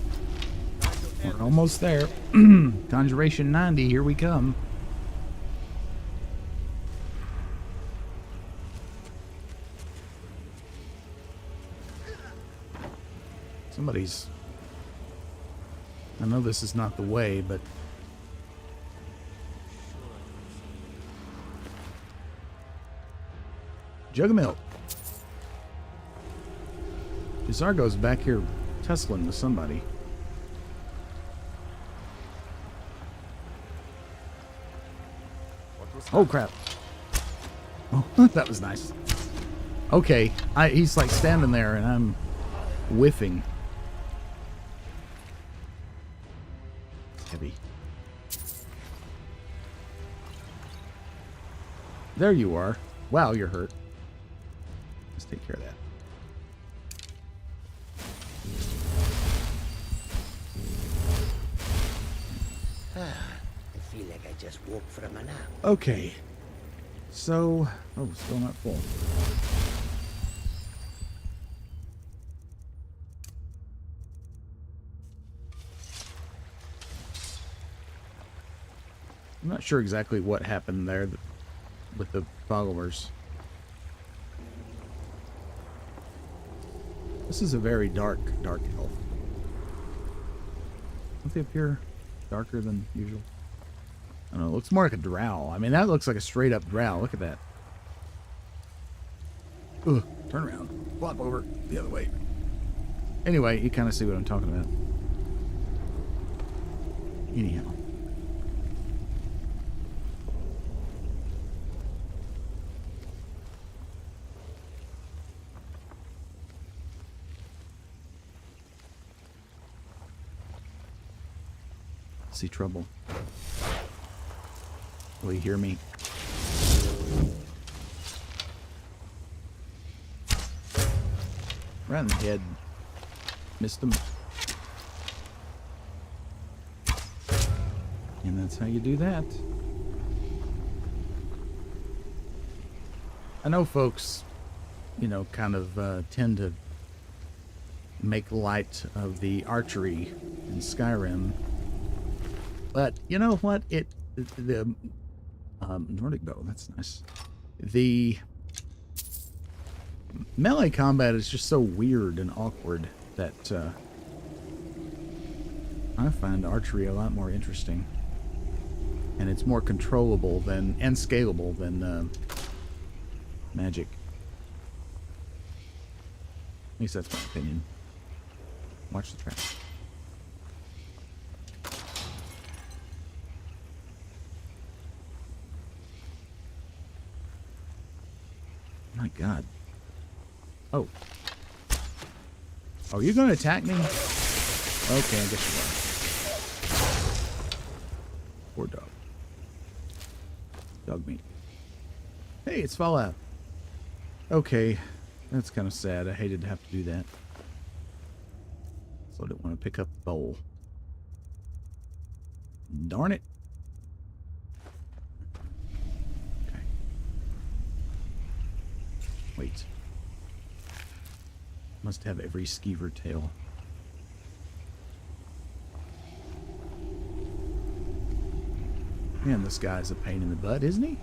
We're almost there. Conjuration 90, here we come. Somebody's... I know this is not the way, but... Jug of milk. Jazargo's back here tussling with somebody. Oh, crap. Oh, that was nice. Okay, he's like standing there and I'm whiffing. Heavy. There you are. Wow, you're hurt. Let's take care of that.
I feel like I just woke from a nap.
Okay. So, still not full. I'm not sure exactly what happened there with the followers. This is a very dark elf. Don't they appear darker than usual? I don't know, it looks more like a drow. I mean, that looks like a straight up drow. Look at that. Ugh, turn around. Flop over the other way. Anyway, you kind of see what I'm talking about. Anyhow. See trouble. Will you hear me? Right in the head. Missed him. And that's how you do that. I know folks, kind of tend to make light of the archery in Skyrim. But you know what? The Nordic bow, that's nice. The melee combat is just so weird and awkward that I find archery a lot more interesting. And it's more controllable and scalable than magic. At least that's my opinion. Watch the track. My God. Oh. Oh, you're going to attack me? Okay, I guess you are. Poor dog. Dog meat. Hey, it's Fallout. Okay. That's kind of sad. I hated to have to do that. So I didn't want to pick up the bowl. Darn it. Wait. Must have every skeever tail. Man, this guy's a pain in the butt, isn't he?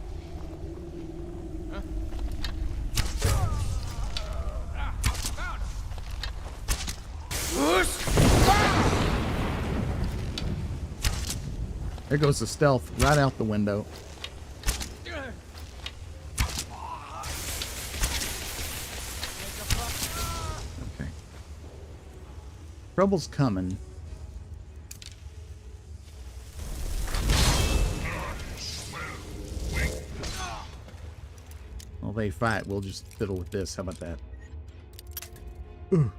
There goes the stealth right out the window. Trouble's coming. While they fight, we'll just fiddle with this. How about that? Ooh.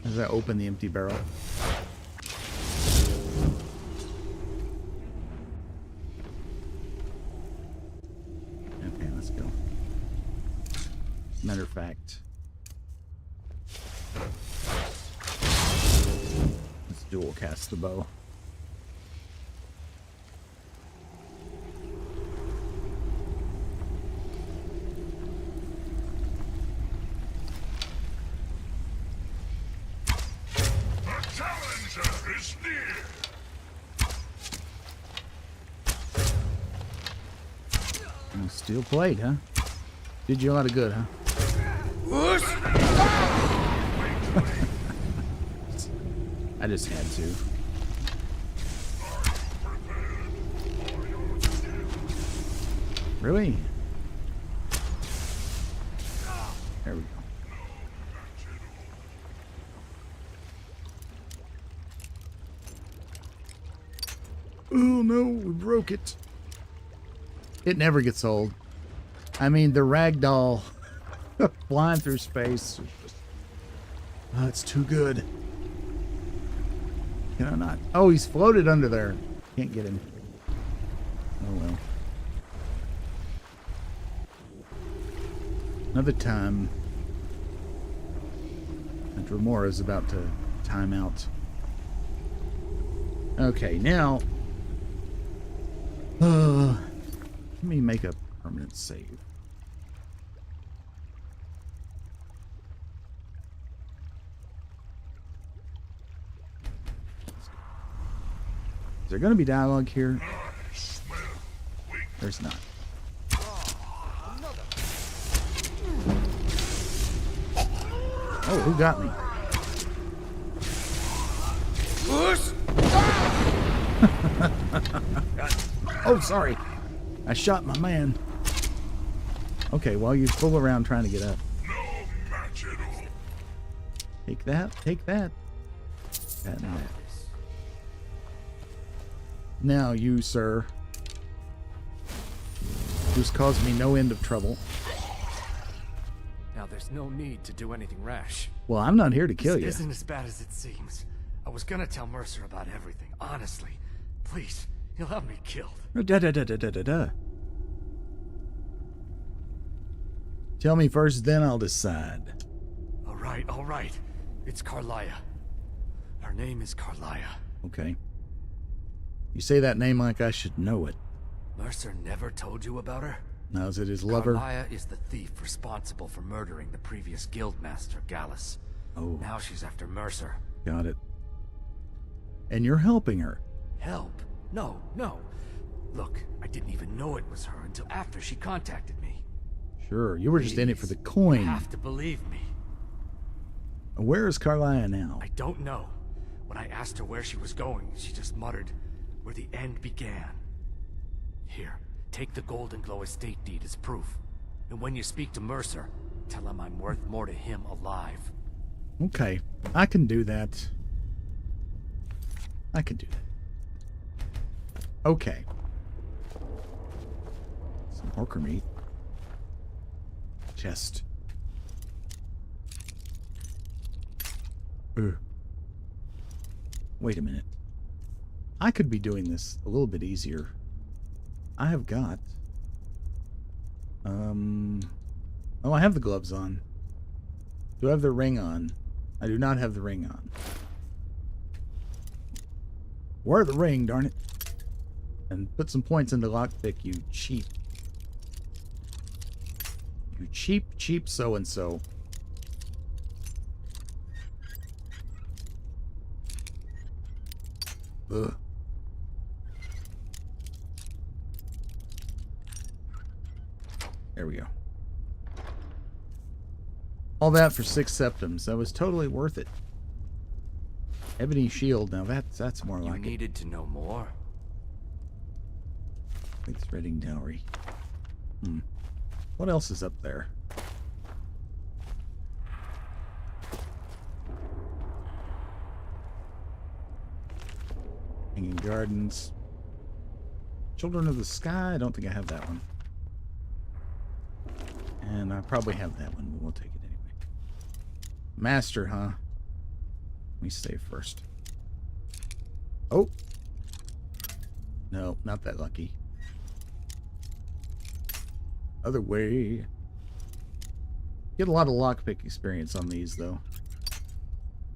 As I open the empty barrel. Matter of fact, let's dual cast the bow.
The challenger is near.
Steel plate, huh? Did you a lot of good, huh? I just had to. Really? There we go. Oh no, we broke it. It never gets old. I mean, the ragdoll flying through space. It's too good. Can I not? Oh, he's floated under there. Can't get him. Oh well. Another time. And Remora's about to time out. Okay, now. Let me make a permanent save. Is there going to be dialogue here? There's not. Oh, who got me? Oh, sorry. I shot my man. Okay, well, you fool around trying to get up. Take that. Take that. That and that. Now, you, sir, who's caused me no end of trouble.
Now, there's no need to do anything rash.
Well, I'm not here to kill you.
This isn't as bad as it seems. I was gonna tell Mercer about everything, honestly. Please, he'll have me killed.
Tell me first, then I'll decide.
All right. It's Carlia. Her name is Carlia.
Okay. You say that name like I should know it.
Mercer never told you about her?
Now, is it his lover?
Carlia is the thief responsible for murdering the previous guildmaster, Gallus.
Oh.
Now she's after Mercer.
Got it. And you're helping her.
Help? No. Look, I didn't even know it was her until after she contacted me.
Sure, you were just in it for the coin.
You have to believe me.
Where is Carlia now?
I don't know. When I asked her where she was going, she just muttered, where the end began. Here, take the Golden Glow estate deed as proof. And when you speak to Mercer, tell him I'm worth more to him alive.
Okay, I can do that. Okay. Some orca meat. Chest. Wait a minute. I could be doing this a little bit easier. I have got... Oh, I have the gloves on. Do I have the ring on? I do not have the ring on. Wear the ring, darn it. And put some points into lockpick, you cheap. You cheap so-and-so. Ugh. There we go. All that for 6 septums. That was totally worth it. Ebony shield. Now that's more like it.
You needed to know more.
It's threading dowry. What else is up there? Hanging Gardens. Children of the Sky. I don't think I have that one. And I probably have that one, but we'll take it anyway. Master, huh? Let me save first. Oh! No, not that lucky. Other way. Get a lot of lockpick experience on these, though.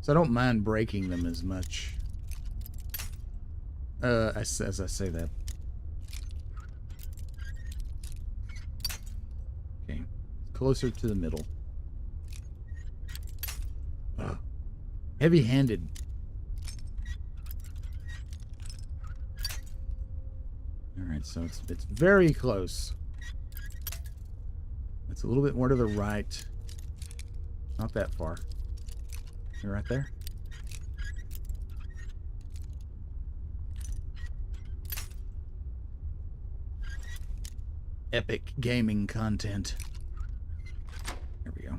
So I don't mind breaking them as much. As I say that. Okay. Closer to the middle. Heavy-handed. Alright, so it's very close. It's a little bit more to the right. Not that far. You're right there. Epic gaming content. There we go.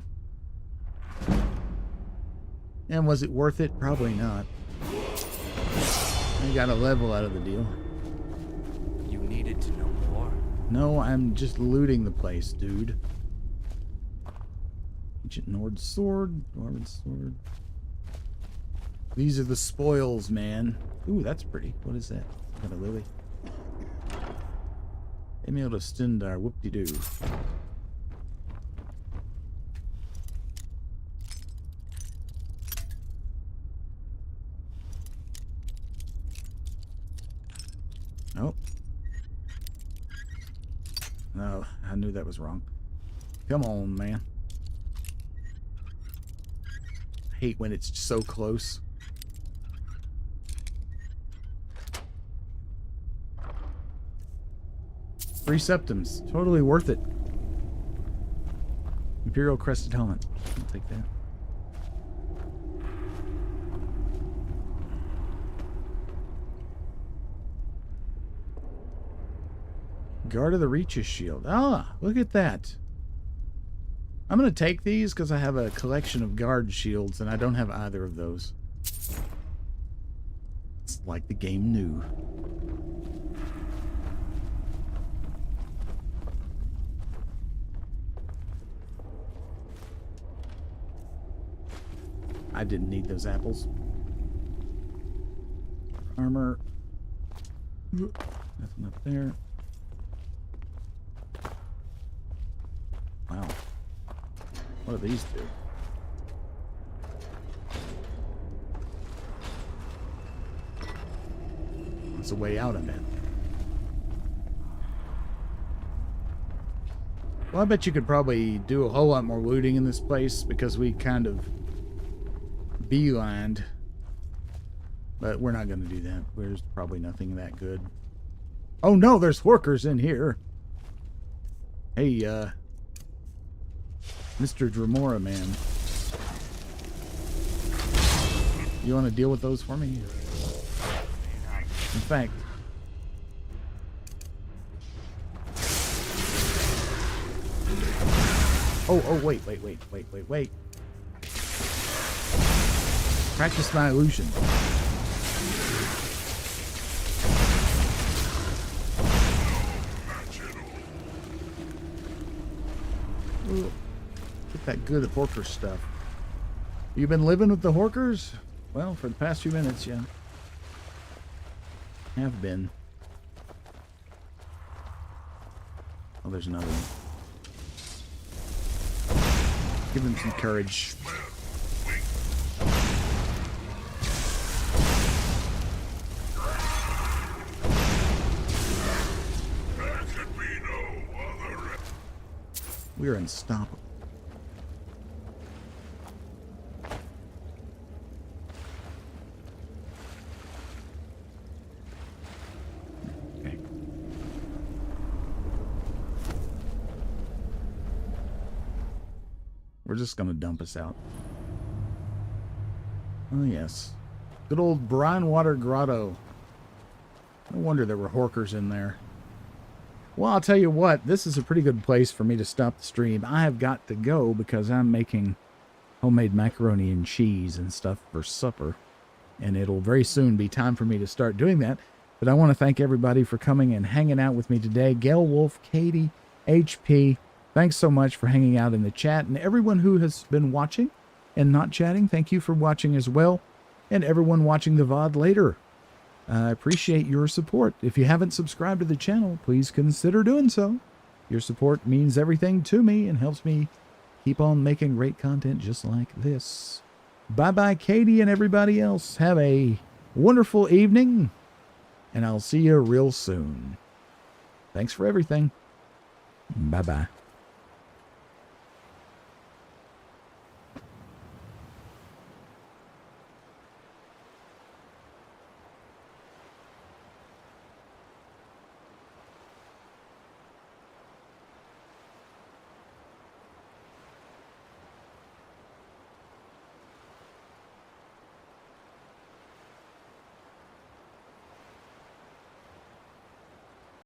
And was it worth it? Probably not. I got a level out of the deal.
needed to know more?
No, I'm just looting the place, dude. Ancient Nord sword, Dwarven sword. These are the spoils, man. Ooh, that's pretty. What is that? Got a lily. Emil to Stindar, whoop-de-doo. Nope. No, I knew that was wrong. Come on, man. I hate when it's so close. Three septums. Totally worth it. Imperial crested helmet. I'll take that. Guard of the Reaches shield. Ah, look at that. I'm going to take these because I have a collection of guard shields and I don't have either of those. It's like the game knew. I didn't need those apples. Armor. Nothing up there. Wow. What do these do? It's a way out, I bet. Well, I bet you could probably do a whole lot more looting in this place because we kind of beelined. But we're not going to do that. There's probably nothing that good. Oh no, there's Horkers in here. Hey, Mr. Dremora, man. You want to deal with those for me? In fact... Oh, wait. Practice my illusion. Ooh, get that good Horker stuff. You been living with the Horkers? Well, for the past few minutes, yeah. Have been. Oh, there's another one. Give him some courage. We are unstoppable. Okay. We're just going to dump us out. Oh, yes. Good old Brinewater Grotto. No wonder there were Horkers in there. Well, I'll tell you what, this is a pretty good place for me to stop the stream. I have got to go because I'm making homemade macaroni and cheese and stuff for supper. And it'll very soon be time for me to start doing that. But I want to thank everybody for coming and hanging out with me today. Gail Wolf, Katie, HP, thanks so much for hanging out in the chat. And everyone who has been watching and not chatting, thank you for watching as well. And everyone watching the VOD later. I appreciate your support. If you haven't subscribed to the channel, please consider doing so. Your support means everything to me and helps me keep on making great content just like this. Bye-bye, Katie and everybody else. Have a wonderful evening, and I'll see you real soon. Thanks for everything. Bye-bye.